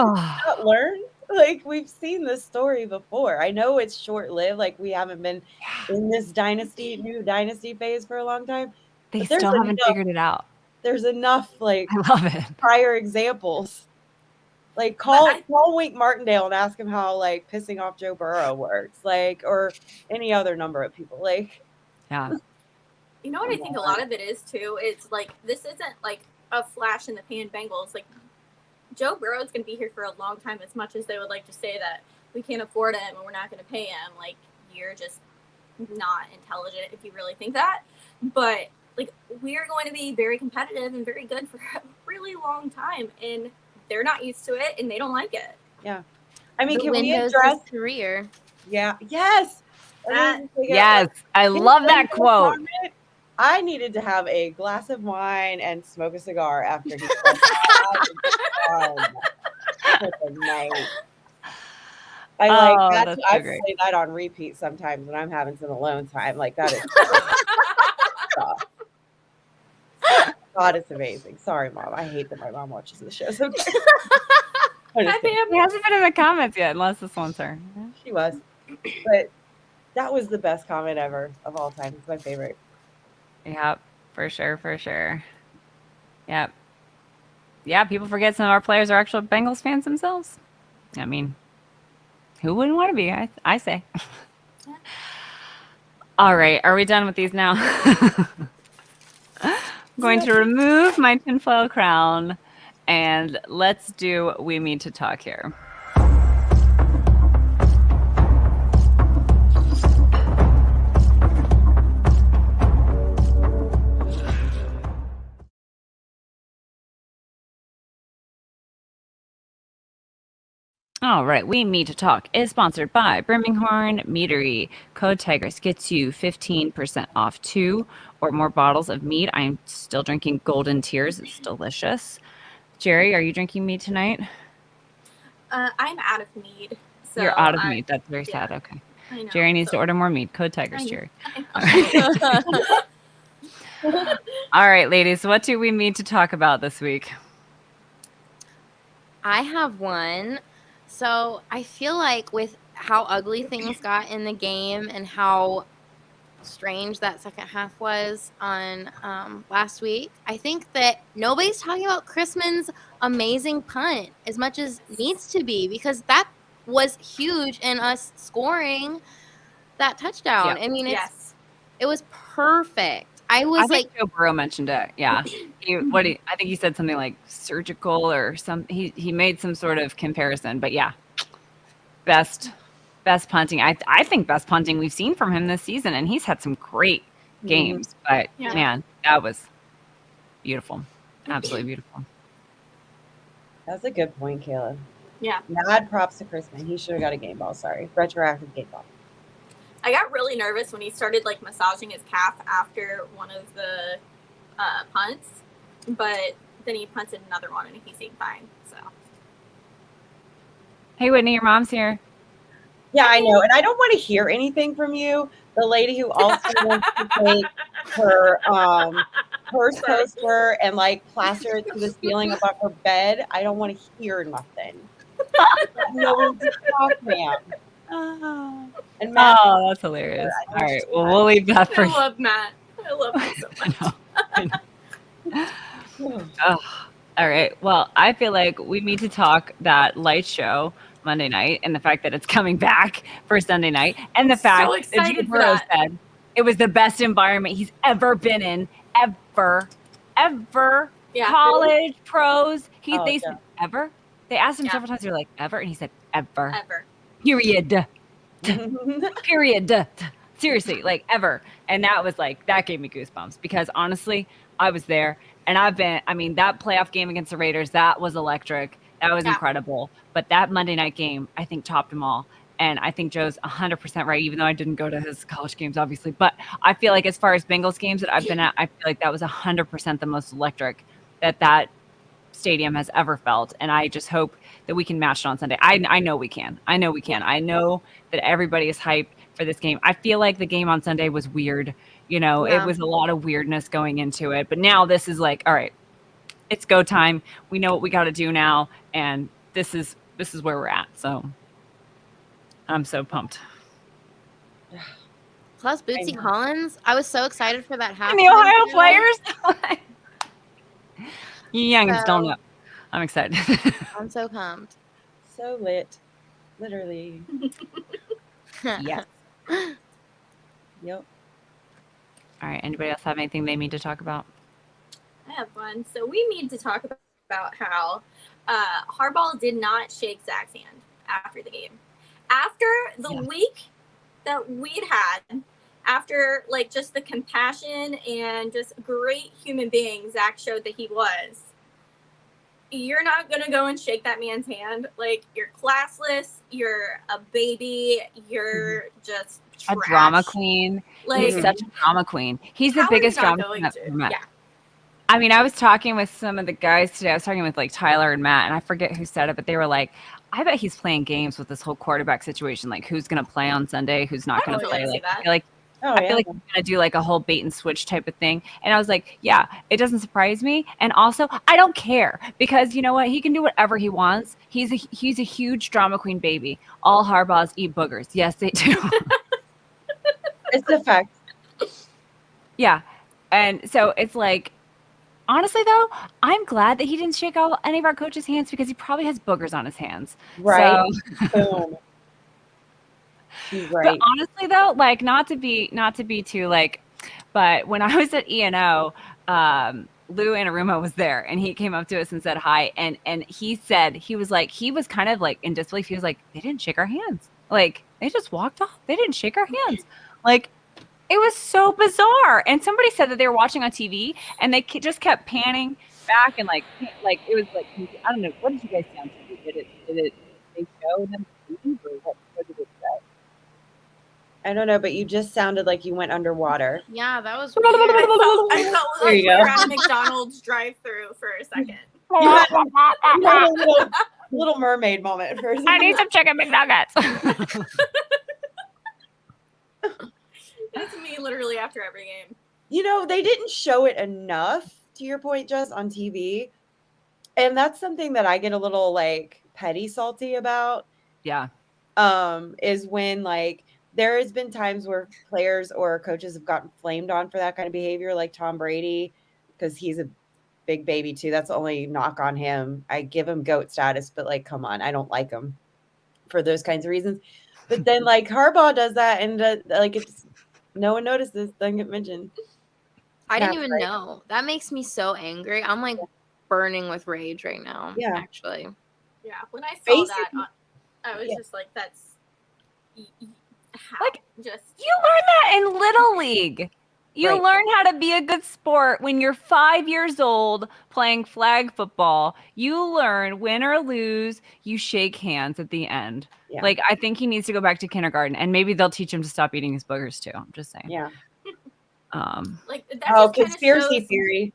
not learn. Like, we've seen this story before. I know it's short lived. Like, we haven't been in this new dynasty phase for a long time. They But there's still haven't enough- figured it out. There's enough, like, I love it. prior examples Like call Wink Martindale and ask him how like pissing off Joe Burrow works, like, or any other number of people. Like, Yeah. You know what I think a lot of it is too? It's like this isn't like a flash in the pan Bengals. Like Joe Burrow's going to be here for a long time. As much as they would like to say that we can't afford him and we're not going to pay him, like you're just not intelligent if you really think that. But like we're going to be very competitive and very good for a really long time, and they're not used to it and they don't like it. yeah. I mean, The can we Windows address? career. Yeah. Yes. Yes. I love that quote. I needed to have a glass of wine and smoke a cigar after he said that. For the night. I like that's so I great. play that on repeat sometimes when I'm having some alone time. Like that is God, it's amazing. Sorry, Mom. I hate that my mom watches the show sometimes. He hasn't been in the comments yet, unless this one's her. She was. But that was the best comment ever of all time. It's my favorite. Yep, for sure. Yep. Yeah, people forget some of our players are actual Bengals fans themselves. I mean, who wouldn't want to be? I say. All right, are we done with these now? I'm going to remove my tinfoil crown, and let's do We Need to Talk here. All right, We Need to Talk is sponsored by Birmingham Meadery. Code Tigress gets you 15% off 2 or more bottles of mead. I am still drinking Golden Tears. It's delicious. Jerry, are you drinking mead tonight? I'm out of mead. So You're out of mead. That's very sad. Okay. I know, Jerry needs to order more mead. Code Tigress, Jerry. I All right, ladies. What do we need to talk about this week? I have one. So I feel like with how ugly things got in the game and how strange that second half was on last week, I think that nobody's talking about Chrisman's amazing punt as much as needs to be, because that was huge in us scoring that touchdown. Yeah. I mean, yes. it was perfect. I was I like, think Joe Burrow mentioned it. Yeah. I think he said something like surgical or some. He made some sort of comparison, but yeah, best punting. I think best punting we've seen from him this season, and he's had some great games. But man, that was beautiful, absolutely beautiful. That's a good point, Kayla. Yeah. Mad props to Chrisman. He should have got a game ball. Sorry, retroactive game ball. I got really nervous when he started like massaging his calf after one of the punts, but then he punted another one and he seemed fine. So, Hey Whitney, your mom's here. Yeah, I know, and I don't want to hear anything from you. The lady who also wants to take her purse poster and like plaster it to the ceiling above her bed. I don't want to hear nothing. No one to talk, ma'am. And Matt, Oh, that's hilarious. All right, well, we'll leave that for I you. love Matt. I love him so much. Oh, all right. Well, I feel like we need to talk that light show Monday night and the fact that it's coming back for Sunday night, and the fact that Joe Burrow said it was the best environment he's ever been in, ever. Yeah. College, pros. They yeah. said ever. They asked him several times. They're like ever, and he said ever. Period. Period. Seriously, like ever. And that was like, that gave me goosebumps because honestly, I was there and that playoff game against the Raiders, that was electric. That was incredible. But that Monday night game, I think topped them all. And I think Joe's 100% right, even though I didn't go to his college games, obviously. But I feel like as far as Bengals games that I've been at, I feel like that was 100% the most electric that stadium has ever felt. And I just hope that we can match it on Sunday. I know we can. I know that everybody is hyped for this game. I feel like the game on Sunday was weird. It was a lot of weirdness going into it. But now this is like, all right, it's go time. We know what we got to do now. And this is where we're at. So I'm so pumped. plus Bootsy Collins. I was so excited for that half. And the Ohio players. You youngins don't know. I'm excited. I'm so pumped. So lit. Literally. Yes. Yep. All right. Anybody else have anything they need to talk about? I have one. So we need to talk about how Harbaugh did not shake Zach's hand after the game. After the week that we'd had, after like just the compassion and just great human being Zach showed that he was, you're not going to go and shake that man's hand. Like, you're classless. You're a baby. You're just trash. A drama queen. Like, He's such a drama queen. He's the how are you biggest not drama going queen I've to? ever met. Yeah. I mean, I was talking with some of the guys today. I was talking with like Tyler and Matt, and I forget who said it, but they were like, I bet he's playing games with this whole quarterback situation. Like, who's going to play on Sunday? Who's not going to play? Like, I feel like I feel like he's going to do like a whole bait and switch type of thing. And I was like, yeah, it doesn't surprise me. And also, I don't care because you know what? He can do whatever he wants. He's a huge drama queen baby. All Harbaughs eat boogers. Yes, they do. It's a fact. Yeah. And so it's like, honestly, though, I'm glad that he didn't shake any of our coaches' hands because he probably has boogers on his hands. Right. So, Boom. She's right. But honestly, though, like not to be too like, but when I was at E&O, Lou Anarumo was there, and he came up to us and said hi, and he said he was kind of like in disbelief. He was like, they didn't shake our hands. Like they just walked off. They didn't shake our hands. Like. It was so bizarre. And somebody said that they were watching on TV and they just kept panning back and like it was like, I don't know. What did you guys see on TV? Did they show them or what did it say? I don't know, but you just sounded like you went underwater. Yeah, that was weird. I felt There like you we go. were at a McDonald's drive-through for a second. You had a little mermaid moment for a second. I need some chicken McNuggets. That's me literally after every game. You know, they didn't show it enough, to your point, Jess, on TV. And that's something that I get a little like petty salty about. Yeah. Is when like there has been times where players or coaches have gotten flamed on for that kind of behavior, like Tom Brady, because he's a big baby too. That's the only knock on him. I give him GOAT status, but like, come on, I don't like him for those kinds of reasons. But then like Harbaugh does that, and like it's no one notices, doesn't get mentioned. I didn't even know. That makes me so angry. I'm like burning with rage right now. Yeah. Actually. Yeah. When I saw that, I was just like, that's how? Like, just you learn that in Little League. You Right. learn how to be a good sport when you're 5 years old playing flag football. You learn, win or lose, you shake hands at the end. Yeah. Like, I think he needs to go back to kindergarten, and maybe they'll teach him to stop eating his boogers too. I'm just saying. Yeah. like that. Oh, just kinda conspiracy shows- theory.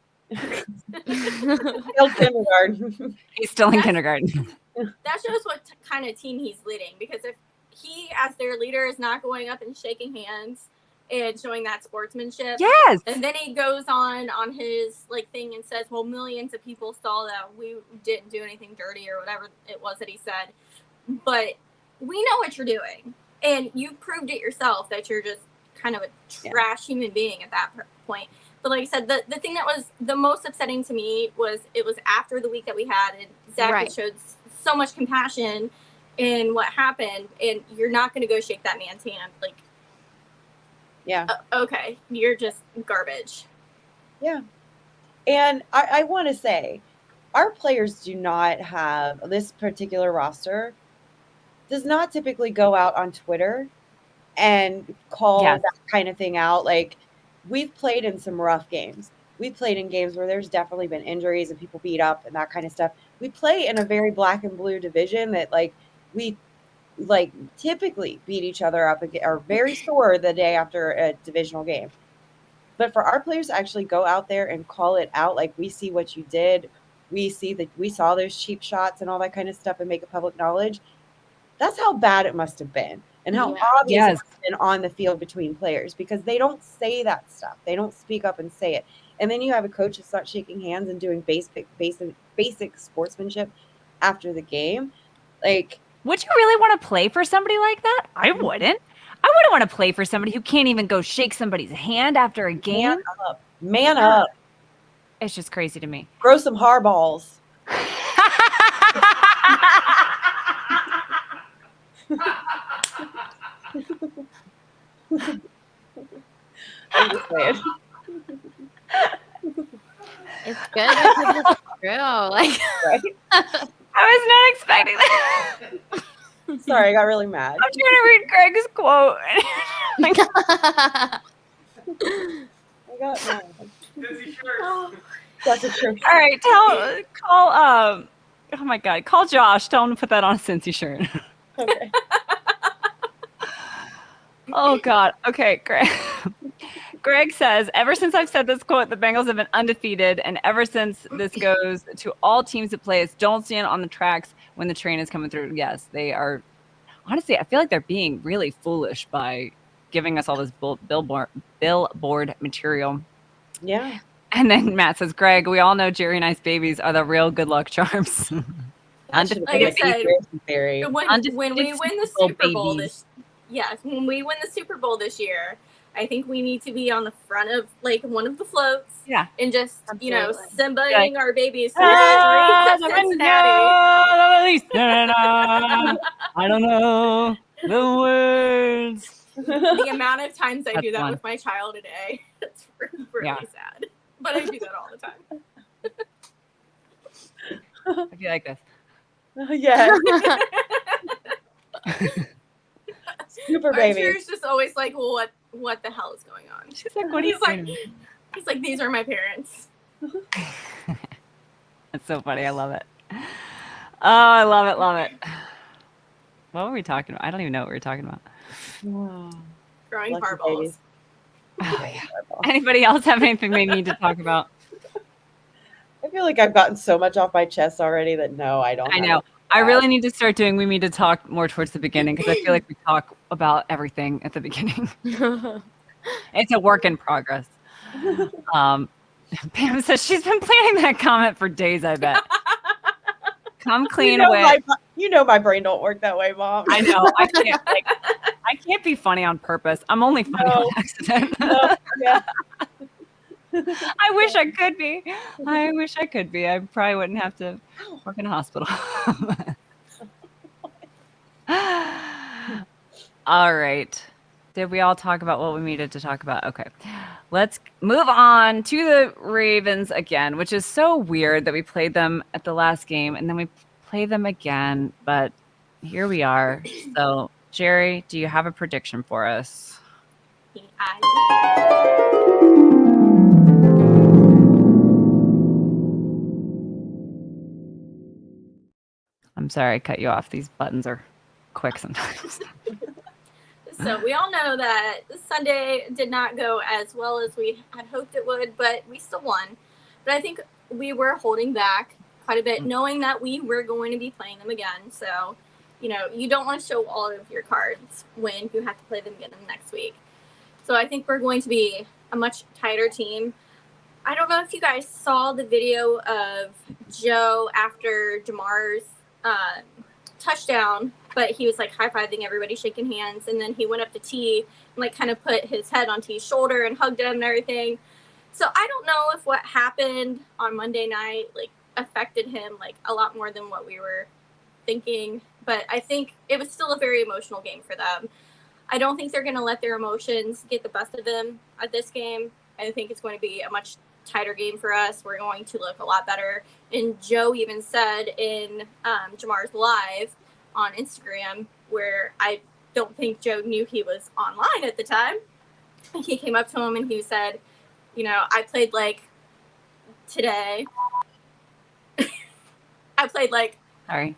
Still kindergarten. He's still in kindergarten. That shows what kind of team he's leading. Because if he, as their leader, is not going up and shaking hands and showing that sportsmanship, Yes. and then he goes on his like thing and says, well, millions of people saw that we didn't do anything dirty or whatever it was that he said, but we know what you're doing, and you proved it yourself that you're just kind of a trash human being at that point. But like I said, the thing that was the most upsetting to me was it was after the week that we had, and Zach had showed so much compassion in what happened, and you're not going to go shake that man's hand. Like, Yeah. Okay, you're just garbage. Yeah. And I want to say, our players do not have, this particular roster does not typically go out on Twitter and call that kind of thing out. Like, we've played in some rough games. We've played in games where there's definitely been injuries and people beat up and that kind of stuff. We play in a very black and blue division that, like, we like typically beat each other up and are very sore the day after a divisional game. But for our players to actually go out there and call it out, like, we see what you did, we saw those cheap shots and all that kind of stuff, and make it public knowledge. That's how bad it must have been, and how obvious it must have been on the field between players, because they don't say that stuff. They don't speak up and say it. And then you have a coach that starts shaking hands and doing basic sportsmanship after the game. Like, would you really want to play for somebody like that? I wouldn't. I wouldn't want to play for somebody who can't even go shake somebody's hand after a game. Man up. It's just crazy to me. Grow some Harballs. good because it's true. Like, Right? I was not expecting that. Sorry, I got really mad. I'm trying to read Greg's quote. I got mad. Oh, That's a true. All right, call oh my God, call Josh. Tell him to put that on a Cincy shirt. Okay. Oh God. Okay, Greg. Greg says, ever since I've said this quote, the Bengals have been undefeated, and ever since this goes to all teams that play us, don't stand on the tracks when the train is coming through. Yes, they are. Honestly, I feel like they're being really foolish by giving us all this billboard material. Yeah. And then Matt says, Greg, we all know Jerry Nice babies are the real good luck charms. That should have Like I been a said, conspiracy theory. when we win the Undefeated Super Bowl babies. when we win the Super Bowl this year, I think we need to be on the front of like one of the floats. Yeah. And just, Absolutely. Simba-ing our babies through Ah, the streets of Cincinnati. I don't know the words. The amount of times I That's do that fun. with my child a day, it's really Yeah. sad. But I do that all the time. I feel like this. Yeah. Super My baby. Drew's just always like, well, what the hell is going on? She's like, what are you He's like, saying? he's like, these are my parents. That's so funny. I love it. Oh, I love it. Love it. What were we talking about? I don't even know what we were talking about. Wow. Growing Lucky parballs. babies. Oh, yeah. Anybody else have anything they need to talk about? I feel like I've gotten so much off my chest already that no, I don't. I have know. it. I really need to start doing. We need to talk more towards the beginning because I feel like we talk about everything at the beginning. It's a work in progress. Pam says she's been planning that comment for days. I bet. Come clean with. You know my brain don't work that way, Mom. I know. I can't be funny on purpose. I'm only funny on accident. Yeah. I wish I could be. I wish I could be. I probably wouldn't have to work in a hospital. All right. Did we all talk about what we needed to talk about? Okay. Let's move on to the Ravens again, which is so weird that we played them at the last game and then we play them again. But here we are. So, Jerry, do you have a prediction for us? I'm sorry I cut you off. These buttons are quick sometimes. So we all know that Sunday did not go as well as we had hoped it would, but we still won. But I think we were holding back quite a bit, knowing that we were going to be playing them again. So, you don't want to show all of your cards when you have to play them again next week. So I think we're going to be a much tighter team. I don't know if you guys saw the video of Joe after Jamar's touchdown, but he was like high-fiving everybody, shaking hands, and then he went up to T and like kind of put his head on T's shoulder and hugged him and everything. So I don't know if what happened on Monday night like affected him like a lot more than what we were thinking, but I think it was still a very emotional game for them. I don't think they're going to let their emotions get the best of them at this game. I think it's going to be a much tighter game for us. We're going to look a lot better. And Joe even said in Jamar's live on Instagram, where I don't think Joe knew he was online at the time, he came up to him and he said, I played like today. I played like Sorry.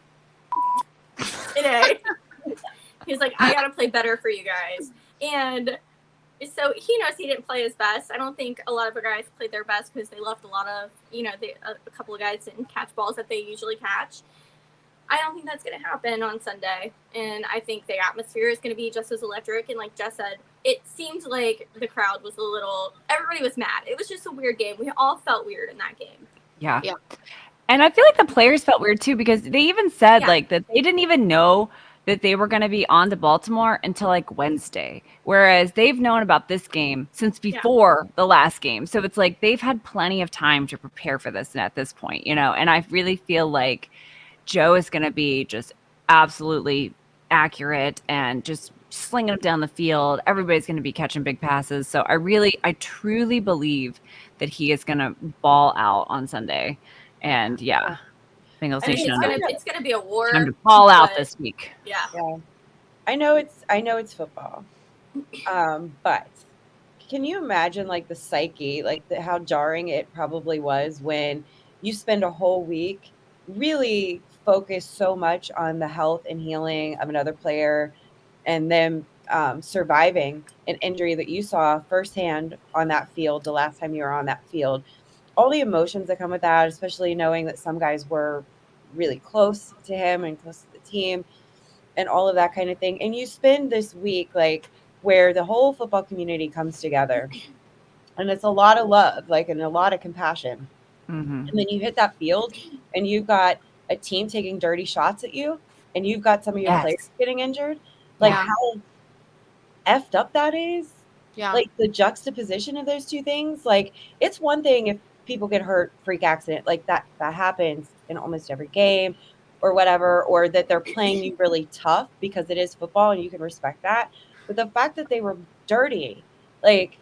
today. He was like, I got to play better for you guys. And so he knows he didn't play his best. I don't think a lot of our guys played their best because they left a lot of, a couple of guys didn't catch balls that they usually catch. I don't think that's going to happen on Sunday. And I think the atmosphere is going to be just as electric. And like Jess said, it seemed like the crowd was everybody was mad. It was just a weird game. We all felt weird in that game. Yeah. Yeah. And I feel like the players felt weird too because they even said Yeah. like that they didn't even know that they were going to be on to Baltimore until like Wednesday, whereas they've known about this game since before the last game. So it's like they've had plenty of time to prepare for this at this point, and I really feel like Joe is going to be just absolutely accurate and just slinging them down the field. Everybody's going to be catching big passes. So I truly believe that he is going to ball out on Sunday. And yeah, Bengals I mean, Nation, it's gonna be a war. time to ball out but- this week. Yeah. Yeah. I know it's football. But can you imagine like the psyche, like how jarring it probably was when you spend a whole week really focused so much on the health and healing of another player and them surviving an injury that you saw firsthand on that field the last time you were on that field. All the emotions that come with that, especially knowing that some guys were really close to him and close to the team and all of that kind of thing. And you spend this week like where the whole football community comes together. And it's a lot of love, like, and a lot of compassion. Mm-hmm. And then you hit that field and you've got a team taking dirty shots at you and you've got some of your players getting injured. Like Yeah. how effed up that is. Yeah. Like the juxtaposition of those two things. Like it's one thing if people get hurt, freak accident, like that happens in almost every game or whatever, or that they're playing you really tough because it is football and you can respect that. But the fact that they were dirty, like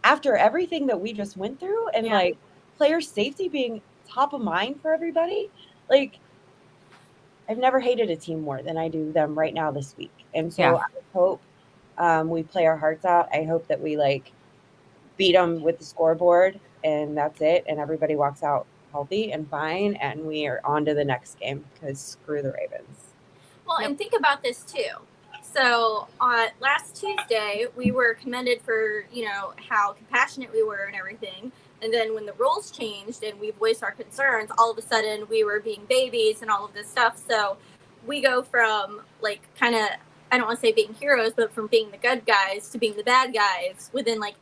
after everything that we just went through and like player safety being top of mind for everybody, like I've never hated a team more than I do them right now this week. And so I hope we play our hearts out. I hope that we like beat them with the scoreboard and that's it. And everybody walks out healthy and fine. And we are on to the next game because screw the Ravens. Well, and think about this too. So on last Tuesday, we were commended for, how compassionate we were and everything. And then when the rules changed and we voiced our concerns, all of a sudden we were being babies and all of this stuff. So we go from like kind of, I don't want to say being heroes, but from being the good guys to being the bad guys within like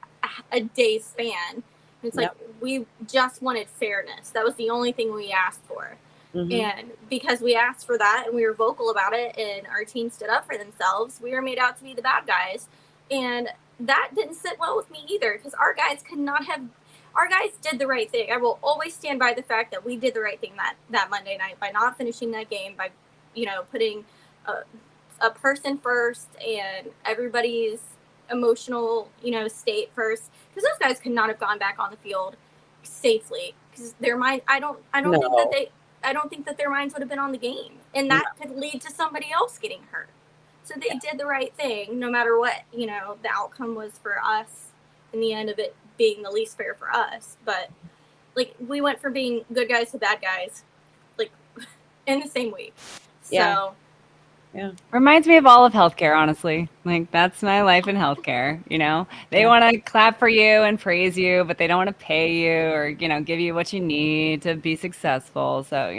a day's span. It's like we just wanted fairness. That was the only thing we asked for. Mm-hmm. And because we asked for that and we were vocal about it and our team stood up for themselves, we were made out to be the bad guys. And that didn't sit well with me either because our guys did the right thing. I will always stand by the fact that we did the right thing that Monday night by not finishing that game, by, putting a person first and everybody's emotional, state first. Because those guys could not have gone back on the field safely because their mind, I don't think that their minds would have been on the game, and that could lead to somebody else getting hurt. So they did the right thing, no matter what, the outcome was for us in the end of it being the least fair for us. But like we went from being good guys to bad guys, like in the same week. So reminds me of all of healthcare, honestly. Like that's my life in healthcare. They want to clap for you and praise you, but they don't want to pay you or give you what you need to be successful. So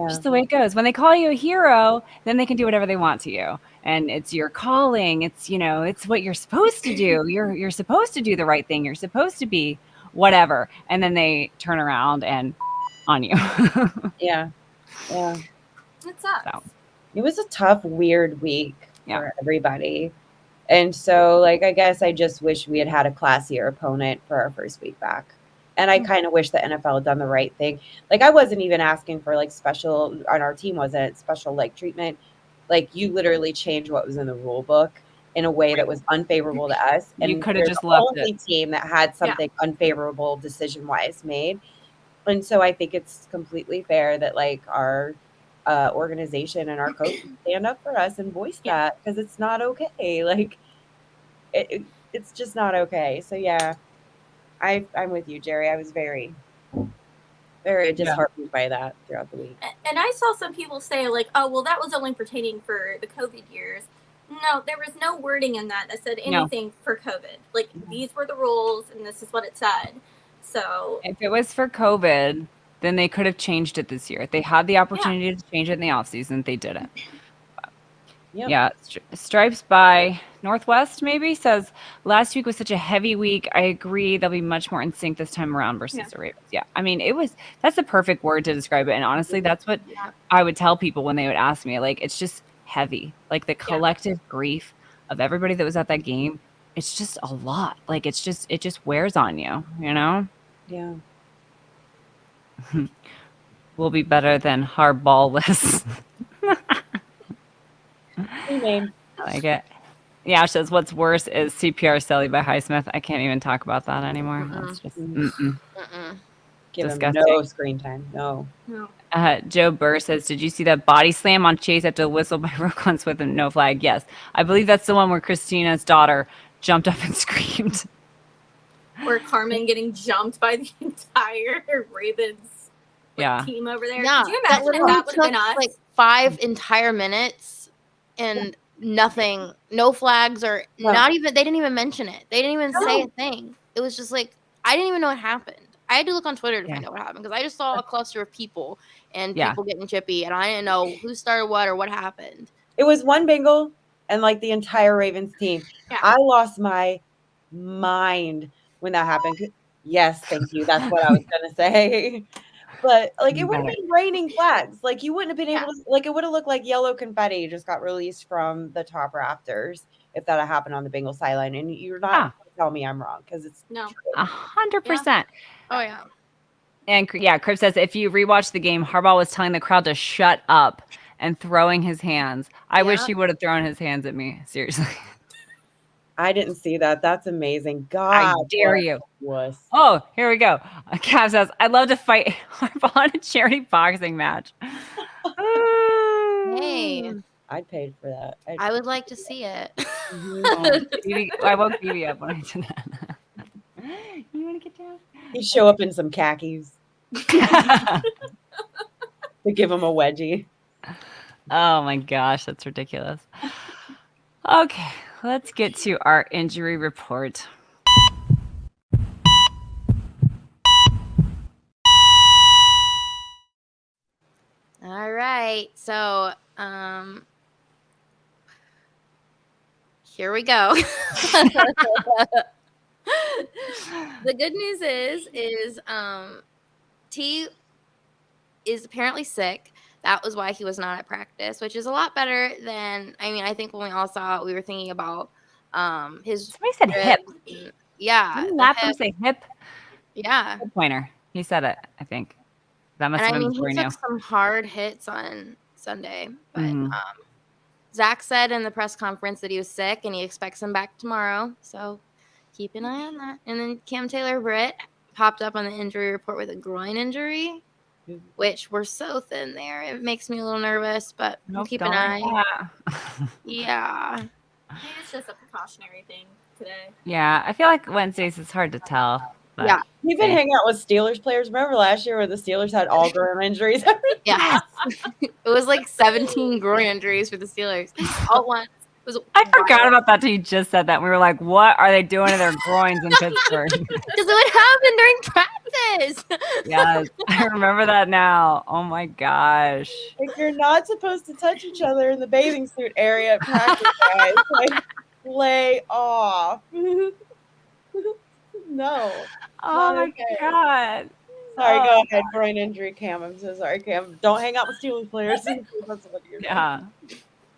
just the way it goes. When they call you a hero, then they can do whatever they want to you, and it's your calling. It's it's what you're supposed to do. You're supposed to do the right thing. You're supposed to be whatever, and then they turn around and on you. It sucks. So. It was a tough, weird week for everybody. And so, like, I guess I just wish we had had a classier opponent for our first week back. And I kind of wish the NFL had done the right thing. Like, I wasn't even asking for, like, special – on our team wasn't special, like, treatment. Like, you literally changed what was in the rule book in a way that was unfavorable to us. And you could have just left the only team that had something unfavorable decision-wise made. And so I think it's completely fair that, like, our – organization and our coaches stand up for us and voice that because it's not okay. Like it's just not okay. So I'm with you, Jerry. I was very, very disheartened by that throughout the week. And I saw some people say like, oh, well, that was only pertaining for the COVID years. No, there was no wording in that said anything for COVID. Like these were the rules and this is what it said. So if it was for COVID, then they could have changed it this year. They had the opportunity to change it in the offseason. They didn't. Stripes by Northwest maybe says, last week was such a heavy week. I agree. They'll be much more in sync this time around versus the Ravens. Yeah. I mean, that's the perfect word to describe it. And honestly, that's what I would tell people when they would ask me. Like, it's just heavy. Like the collective grief of everybody that was at that game. It's just a lot. Like, it just wears on you, Yeah. We'll be better than hardballless. I like it. Yeah, says what's worse is CPR Sally by Highsmith. I can't even talk about that anymore. That's just Give him disgusting. no screen time. No. Joe Burr says, did you see that body slam on Chase after the whistle by Roquan with a no flag? Yes. I believe that's the one where Christina's daughter jumped up and screamed. Or Carmen getting jumped by the entire Ravens team over there. Yeah, Could you imagine if that would have been us? Like 5 entire minutes and nothing, no flags or not even, they didn't even mention it. They didn't even say a thing. It was just like, I didn't even know what happened. I had to look on Twitter to find out what happened because I just saw a cluster of people and people getting chippy and I didn't know who started what or what happened. It was one Bengal and like the entire Ravens team. Yeah. I lost my mind when that happened. Yes, thank you. That's what I was going to say. But like it would have been raining flags. Like you wouldn't have been able to, like it would have looked like yellow confetti just got released from the top rafters if that had happened on the Bengal sideline. And you're not going to tell me I'm wrong because it's 100%. Oh yeah. And Crip says if you rewatch the game, Harbaugh was telling the crowd to shut up and throwing his hands. I wish he would have thrown his hands at me. Seriously. I didn't see that. That's amazing. God, I dare you. Oh, here we go. Cav says, I'd love to fight Harbaugh in a charity boxing match. Hey. I'd pay for that. I would like to see it. I woke Phoebe up when I did that. You want to get down? He'd show up in some khakis to give him a wedgie. Oh my gosh, that's ridiculous. Okay, let's get to our injury report. All right. So, here we go. The good news is T is apparently sick. That was why he was not at practice, which is a lot better than, I mean, I think when we all saw it, we were thinking about his. Somebody said hip. Yeah. Didn't Lapham say hip? Yeah. Hip pointer. He said it, I think. That must And have I been mean, he took some hard hits on Sunday, but Zach said in the press conference that he was sick and he expects him back tomorrow. So keep an eye on that. And then Cam Taylor-Britt popped up on the injury report with a groin injury, which we're so thin there. It makes me a little nervous, but we'll keep an eye. Yeah. I think it's just a precautionary thing today. Yeah, I feel like Wednesdays it's hard to tell. But Yeah. You've been hanging out with Steelers players. Remember last year where the Steelers had all groin injuries? Yeah. It was like 17 groin injuries for the Steelers all at once. I forgot about that till you just said that. We were like, what are they doing to their groins in Pittsburgh? Because it would happen during practice. Yes, I remember that now. Oh my gosh. Like you're not supposed to touch each other in the bathing suit area at practice, guys. Like, lay off. No. Oh my God. Sorry, go ahead. Groin injury, Cam. I'm so sorry, Cam. Don't hang out with Steelers players. That's what you're doing. Yeah.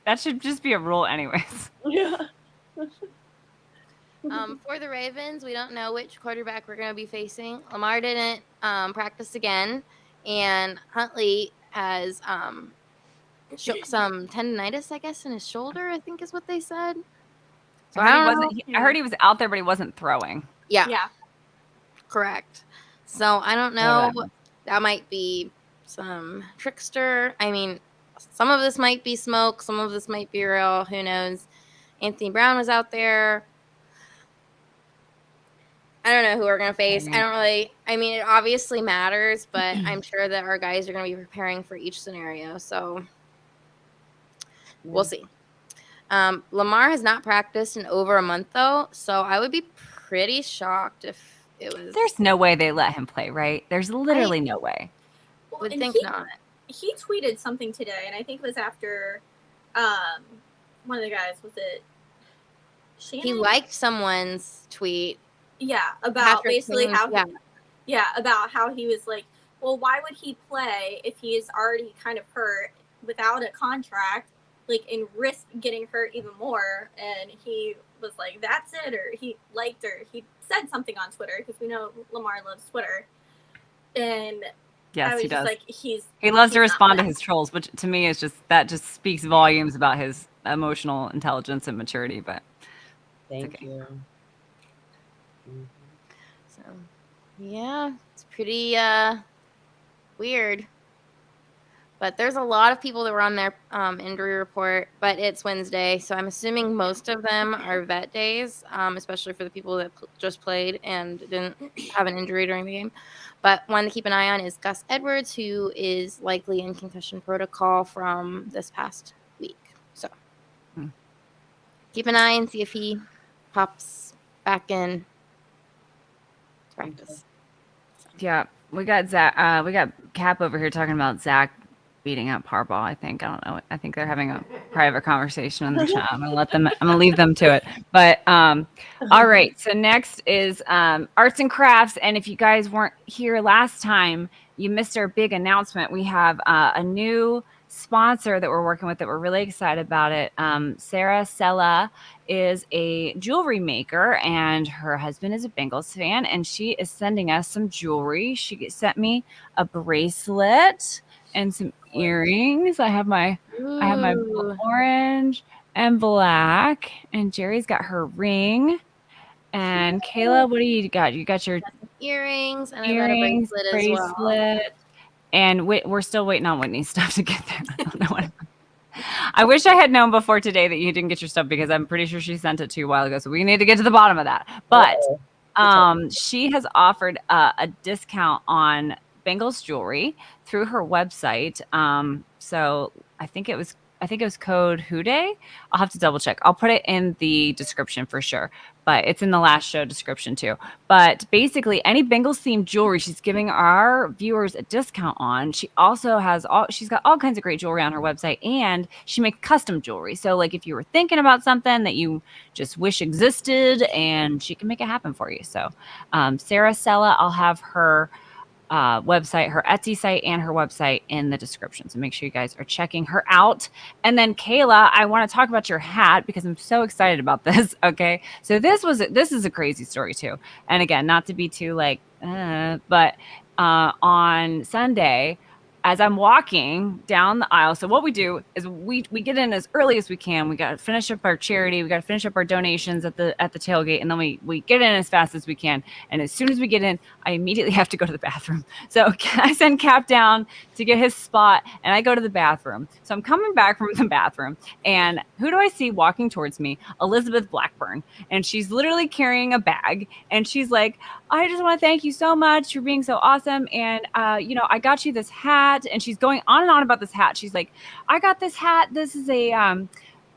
That should just be a rule anyways. Yeah. For the Ravens, we don't know which quarterback we're going to be facing. Lamar didn't practice again, and Huntley has shook some tendonitis, I guess, in his shoulder, I think is what they said. So I heard he was out there, but he wasn't throwing. Yeah. Correct. So I don't know. That might be some trickster. I mean, some of this might be smoke. Some of this might be real. Who knows? Anthony Brown was out there. I don't know who we're going to face. I mean, it obviously matters, but I'm sure that our guys are going to be preparing for each scenario. So we'll see. Lamar has not practiced in over a month, though. So I would be pretty shocked if it was. There's no way they let him play, right? There's literally no way. Well, Would think not. He tweeted something today, and I think it was after one of the guys, was it Shannon? He liked someone's tweet. Yeah, about Patrick basically King's- how about how he was like, well, why would he play if he is already kind of hurt without a contract, like, and risk getting hurt even more? And he was like, that's it, or he said something on Twitter, because we know Lamar loves Twitter. And Yes, he does. Like, he loves to respond to his trolls, which to me is just speaks volumes about his emotional intelligence and maturity, but Thank okay. you. So, yeah, it's pretty weird. But there's a lot of people that were on their injury report, but it's Wednesday, so I'm assuming most of them are vet days, especially for the people that just played and didn't have an injury during the game. But one to keep an eye on is Gus Edwards, who is likely in concussion protocol from this past week. So keep an eye and see if he pops back in practice. Yeah, we got Zach. We got Cap over here talking about Zach beating up Harbaugh. I think, I don't know. I think they're having a private conversation in the chat. I'm gonna leave them to it. But all right. So next is arts and crafts. And if you guys weren't here last time, you missed our big announcement. We have a new sponsor that we're working with that we're really excited about it. Sarah Sella is a jewelry maker, and her husband is a Bengals fan, and she is sending us some jewelry. She sent me a bracelet and some earrings. I have my orange and black, and Jerry's got her ring. And Kayla, what do you got? You got your earrings, and I got a bracelet as well. And we're still waiting on Whitney's stuff to get there. I don't know what. I wish I had known before today that you didn't get your stuff, because I'm pretty sure she sent it to you a while ago. So we need to get to the bottom of that. But she has offered a discount on Bengals jewelry through her website. So I think it was code Houday. I'll have to double check. I'll put it in the description for sure, but it's in the last show description too. But basically, any Bengals themed jewelry she's giving our viewers a discount on. She also has she's got all kinds of great jewelry on her website, and she makes custom jewelry. So like if you were thinking about something that you just wish existed, and she can make it happen for you. So Sarah Sella, I'll have her website, her Etsy site, and her website in the description. So make sure you guys are checking her out. And then Kayla, I want to talk about your hat because I'm so excited about this. Okay. So this is a crazy story too. And again, not to be too like, but on Sunday, as I'm walking down the aisle, so what we do is we get in as early as we can. We got to finish up our charity. We got to finish up our donations at the tailgate, and then we get in as fast as we can. And as soon as we get in, I immediately have to go to the bathroom. So I send Cap down to get his spot, and I go to the bathroom. So I'm coming back from the bathroom, and who do I see walking towards me? Elizabeth Blackburn, and she's literally carrying a bag, and she's like, I just want to thank you so much for being so awesome. And, I got you this hat. And she's going on and on about this hat. She's like, I got this hat. This is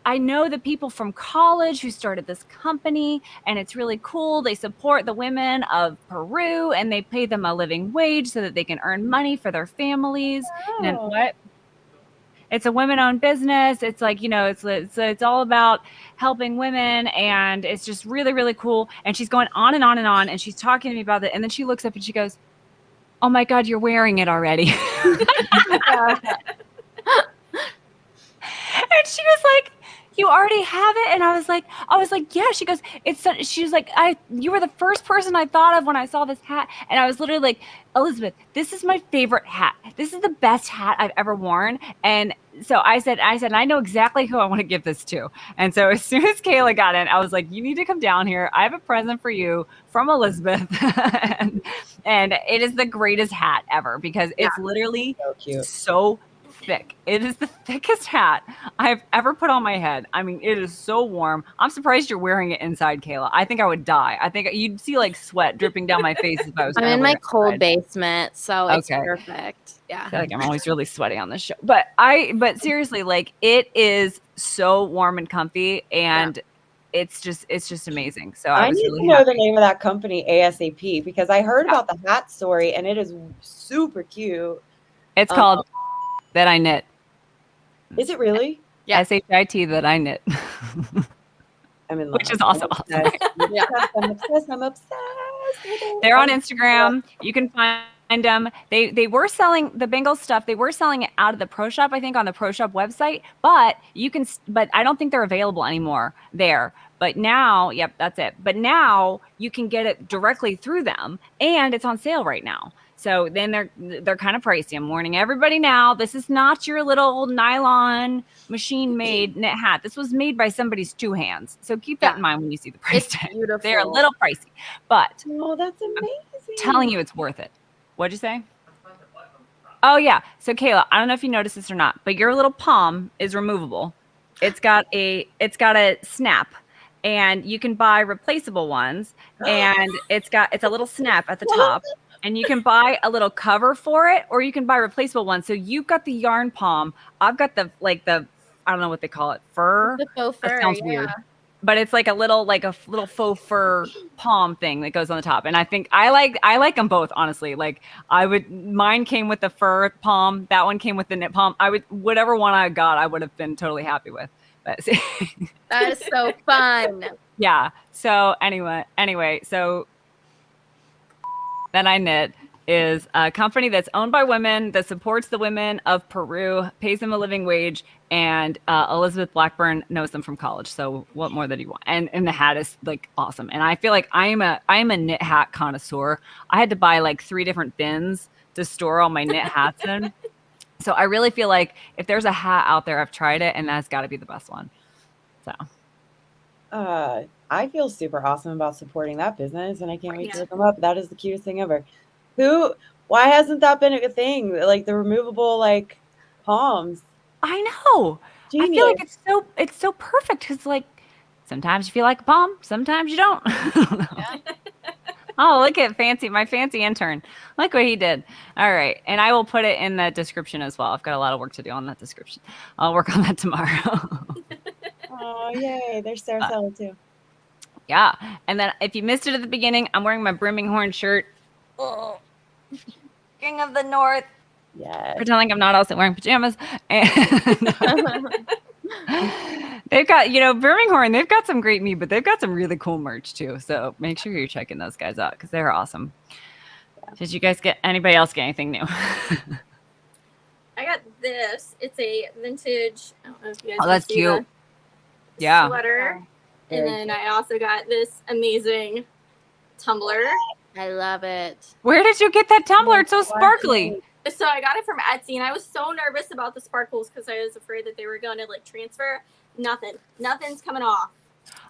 I know the people from college who started this company, and it's really cool. They support the women of Peru, and they pay them a living wage so that they can earn money for their families. Oh. And what? It's a women-owned business. It's like, it's all about helping women, and it's just really, really cool. And she's going on and on and on, and she's talking to me about it. And then she looks up and she goes, oh my God, you're wearing it already. And she was like, you already have it? And I was like, yeah. She goes, she was like, you were the first person I thought of when I saw this hat. And I was literally like, Elizabeth, this is my favorite hat. This is the best hat I've ever worn. And so I said, I know exactly who I want to give this to. And so as soon as Kayla got in, I was like, you need to come down here. I have a present for you from Elizabeth. and it is the greatest hat ever, because it's literally So cute. so thick. It is the thickest hat I've ever put on my head. I mean, it is so warm. I'm surprised you're wearing it inside, Kayla. I think I would die. I think you'd see like sweat dripping down my face if I was. I'm in my cold basement, so it's Okay. perfect. Yeah. I feel like I'm always really sweaty on this show. But seriously, like, it is so warm and comfy, and it's just amazing. So I was need really to know happy. the name of that company ASAP, because I heard about the hat story and it is super cute. It's called That I Knit. Is it really? Yeah. SHIT That I Knit. I'm in love. Which is also I'm awesome. obsessed. I'm obsessed with it. They're on Instagram. You can find them. They were selling the Bengals stuff. They were selling it out of the Pro Shop, I think, on the Pro Shop website. But I don't think they're available anymore there. But now, yep, that's it. But now you can get it directly through them, and it's on sale right now. So then they're kind of pricey. I'm warning everybody now. This is not your little nylon machine-made knit hat. This was made by somebody's 2 hands. So keep that in mind when you see the price It's tag. beautiful. They're a little pricey, but Oh, that's amazing. telling you it's worth it. What'd you say? Oh yeah. So Kayla, I don't know if you noticed this or not, but your little palm is removable. It's got a snap, and you can buy replaceable ones, and it's a little snap at the top, and you can buy a little cover for it, or you can buy replaceable ones. So you've got the yarn palm. I've got the I don't know what they call it, fur. The faux That fur, sounds yeah. weird. But it's like a little faux fur palm thing that goes on the top. And I think I like them both, honestly. Like mine came with the fur palm. That one came with the knit palm. Whatever one I got, I would have been totally happy with. But That is so fun. yeah. So anyway, so that I knit is a company that's owned by women, that supports the women of Peru, pays them a living wage, and Elizabeth Blackburn knows them from college. So what more do you want? And the hat is like awesome. And I feel like I am a knit hat connoisseur. I had to buy like 3 different bins to store all my knit hats in. So I really feel like if there's a hat out there, I've tried it, and that's got to be the best one. So I feel super awesome about supporting that business, and I can't wait to Yeah. look them up. That is the cutest thing ever. Why hasn't that been a thing? Like the removable like palms. I know. Genius. I feel like it's so perfect because like sometimes you feel like a palm, sometimes you don't. Oh, look at my fancy intern. Look what he did. All right. And I will put it in the description as well. I've got a lot of work to do on that description. I'll work on that tomorrow. Oh, yay. There's Sarasella too. Yeah. And then if you missed it at the beginning, I'm wearing my brimming horn shirt. Oh, King of the North. Yes. Pretending I'm not also wearing pajamas. And they've got, Birmingham, they've got some great meat, but they've got some really cool merch too. So make sure you're checking those guys out because they're awesome. Did you guys anybody else get anything new? I got this. It's a vintage. I don't know if you guys Oh, can that's see cute. the Yeah. sweater. Very And then I also got this amazing tumbler. I love it. Where did you get that tumbler? It's so sparkly. So I got it from Etsy, and I was so nervous about the sparkles because I was afraid that they were going to like transfer. Nothing's coming off.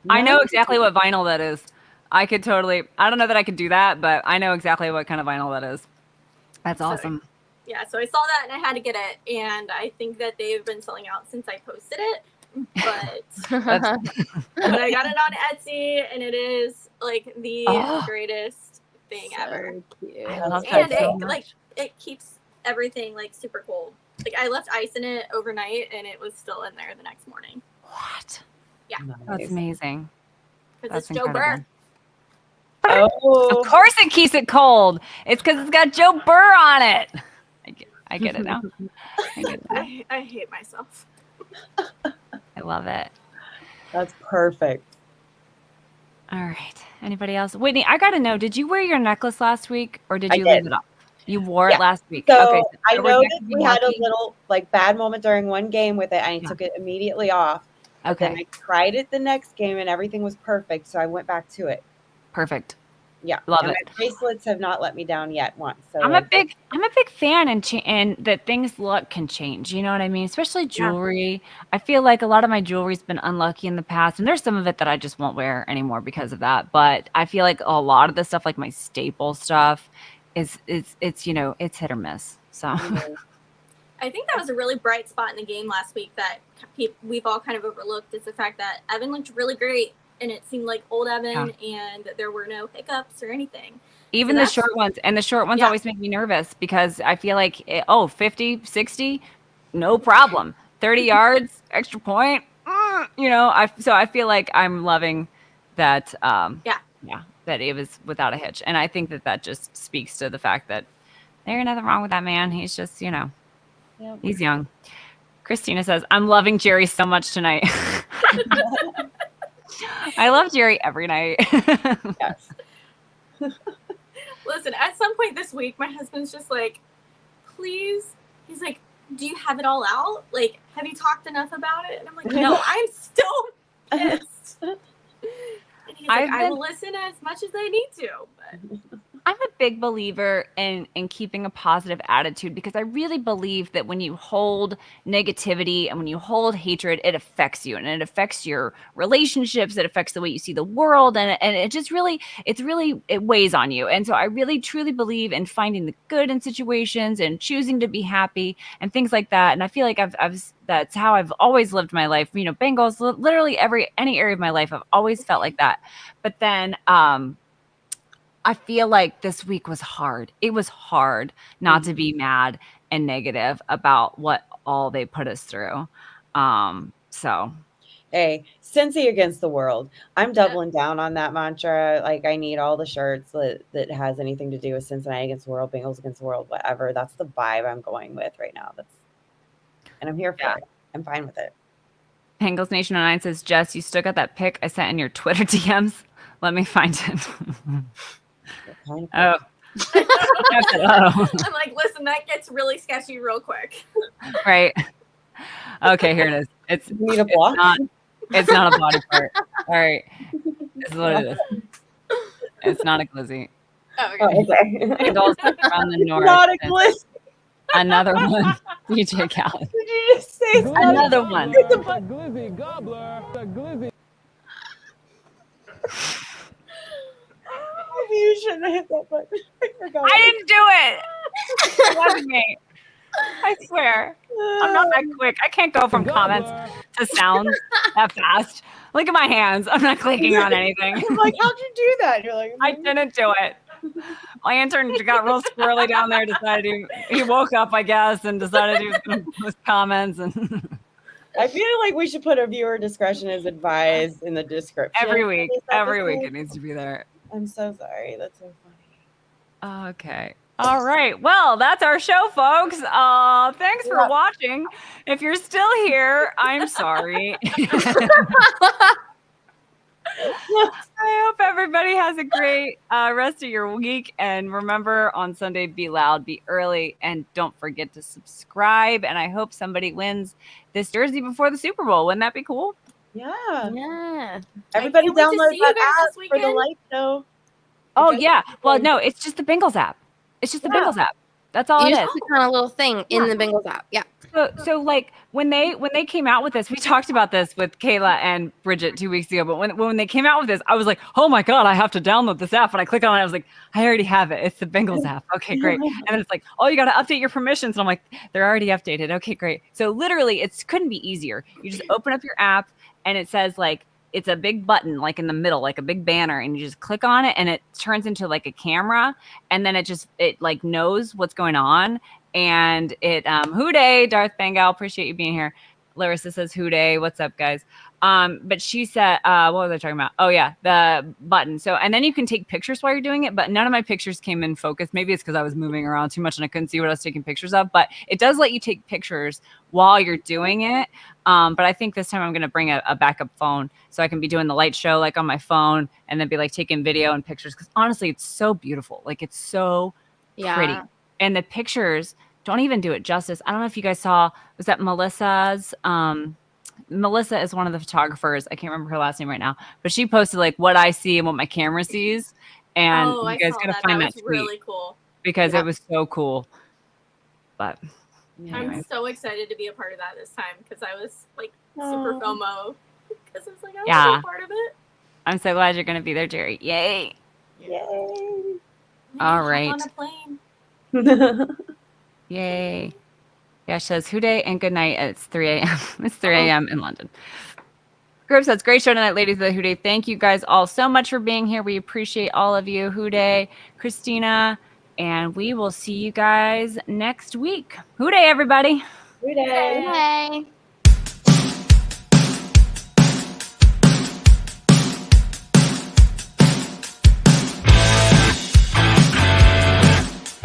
I know exactly what vinyl that is. I don't know that I could do that, but I know exactly what kind of vinyl that is. That's awesome. Yeah, so I saw that and I had to get it, and I think that they've been selling out since I posted it. But but I got it on Etsy, and it is like the greatest thing ever. Cute. I love that And so it much. it keeps everything like super cold. Like I left ice in it overnight, and it was still in there the next morning. What? Yeah. That's amazing. Because it's That's Joe incredible. Burr. Oh, Of course it keeps it cold. It's because it's got Joe Burr on it. I get it now. I get it now. I hate myself. I love it. that's perfect. All right. Anybody else? Whitney, I got to know, did you wear your necklace last week or did I you did. leave it up? You wore Yeah. it last week. So Okay. I we're know next that to be we had a lucky. little like bad moment during one game with it, and I Yeah. took it immediately off. But then Okay. I tried it the next game, and everything was perfect, so I went back to it. Perfect. Yeah, Love and it. my bracelets have not let me down yet once. So I'm a big fan and that things can change. You know what I mean? Especially jewelry. I feel like a lot of my jewelry's been unlucky in the past, and there's some of it that I just won't wear anymore because of that. But I feel like a lot of the stuff, like my staple stuff, it's hit or miss. So I think that was a really bright spot in the game last week that we've all kind of overlooked is the fact that Evan looked really great, and it seemed like old Evan, and there were no hiccups or anything. even So the short ones, and the short ones always make me nervous because I feel like 50, 60, no problem. 30 yards, extra point. I feel like I'm loving that. That it was without a hitch, and I think that just speaks to the fact that there's nothing wrong with that man. He's just, he's young. Christina says, "I'm loving Jerry so much tonight." I love Jerry every night. yes. Listen, at some point this week, my husband's just like, please. He's like, do you have it all out? Like, have you talked enough about it? And I'm like, no, I'm still pissed. And he's like, I will listen as much as I need to. But I'm a big believer in keeping a positive attitude, because I really believe that when you hold negativity and when you hold hatred, it affects you, and it affects your relationships. It affects the way you see the world, and it just really, it weighs on you. And so I really truly believe in finding the good in situations and choosing to be happy and things like that. And I feel like that's how I've always lived my life. You know, Bengals, literally any area of my life, I've always felt like that. But then, I feel like this week was hard. It was hard not to be mad and negative about what all they put us through. So Hey, Cincy against the world. I'm doubling down on that mantra. Like, I need all the shirts that has anything to do with Cincinnati against the world, Bengals against the world, whatever. That's the vibe I'm going with right now. And I'm here for it. I'm fine with it. Bengals Nation 09 says, Jess, you still got that pic I sent in your Twitter DMs? Let me find it. Oh. I'm like, listen, that gets really sketchy real quick. Right. Okay, here it is. It's need a block. It's not a body part. All right. This is what it is. It's not a glizzy. Oh, okay. Bengals from the north. Not a glizzy. Another one. DJ Khaled. Did you just say another one? Glizzy gobbler. Glizzy. You shouldn't have hit that button. I forgot. I didn't do it. It wasn't me. I swear. I'm not that quick. I can't go from comments to sounds that fast. Look at my hands. I'm not clicking on anything. I'm like, how'd you do that? You're like, I didn't do it. My intern got real squirrely down there, he woke up, I guess, and decided he was going to post comments. And I feel like we should put a viewer discretion is advised in the description. Every week it needs to be there. I'm so sorry. That's so funny. Okay. All right. Well, that's our show, folks. Thanks for watching. If you're still here, I'm sorry. I hope everybody has a great rest of your week. And remember, on Sunday, be loud, be early, and don't forget to subscribe. And I hope somebody wins this jersey before the Super Bowl. Wouldn't that be cool? Yeah. Yeah. Everybody can't wait to download see you that guys app this for the weekend. light show. Oh, yeah. Well, no, it's just the Bengals app. It's just the Bengals app. That's all You it just is. click on a little thing in the Bengals app. Yeah. So like when they came out with this, we talked about this with Kayla and Bridget 2 weeks ago. But when they came out with this, I was like, oh my God, I have to download this app. And I click on it. I was like, I already have it. It's the Bengals app. Okay, great. And then it's like, oh, you got to update your permissions. And I'm like, they're already updated. Okay, great. So literally, it couldn't be easier. You just open up your app and it says like, it's a big button like in the middle, like a big banner, and you just click on it and it turns into like a camera, and then it like knows what's going on. And it Hooday, Darth Bengal, appreciate you being here. Larissa says Hooday, what's up, guys? But she said, what was I talking about? Oh yeah, the button. So, and then you can take pictures while you're doing it, but none of my pictures came in focus. Maybe it's because I was moving around too much and I couldn't see what I was taking pictures of, but it does let you take pictures while you're doing it. But I think this time I'm going to bring a backup phone so I can be doing the light show like on my phone and then be like taking video and pictures. Cause honestly, it's so beautiful. Like it's so pretty. And the pictures don't even do it justice. I don't know if you guys saw, was that Melissa's, Melissa is one of the photographers. I can't remember her last name right now, but she posted like what I see and what my camera sees. And you guys gotta find that tweet. Really cool. Because it was so cool. But I'm so excited to be a part of that this time because I was like super FOMO because I was like, I want to be a part of it. I'm so glad you're gonna be there, Jerry. Yay! Yay! All right. On a plane. Yay! Yeah, she says Hooday and good night. It's 3 a.m. It's 3 a.m. in London. Group says great show tonight, ladies of the Hooday. Thank you guys all so much for being here. We appreciate all of you, Hooday, Christina, and we will see you guys next week. Hooday, everybody. Hooday. Hey.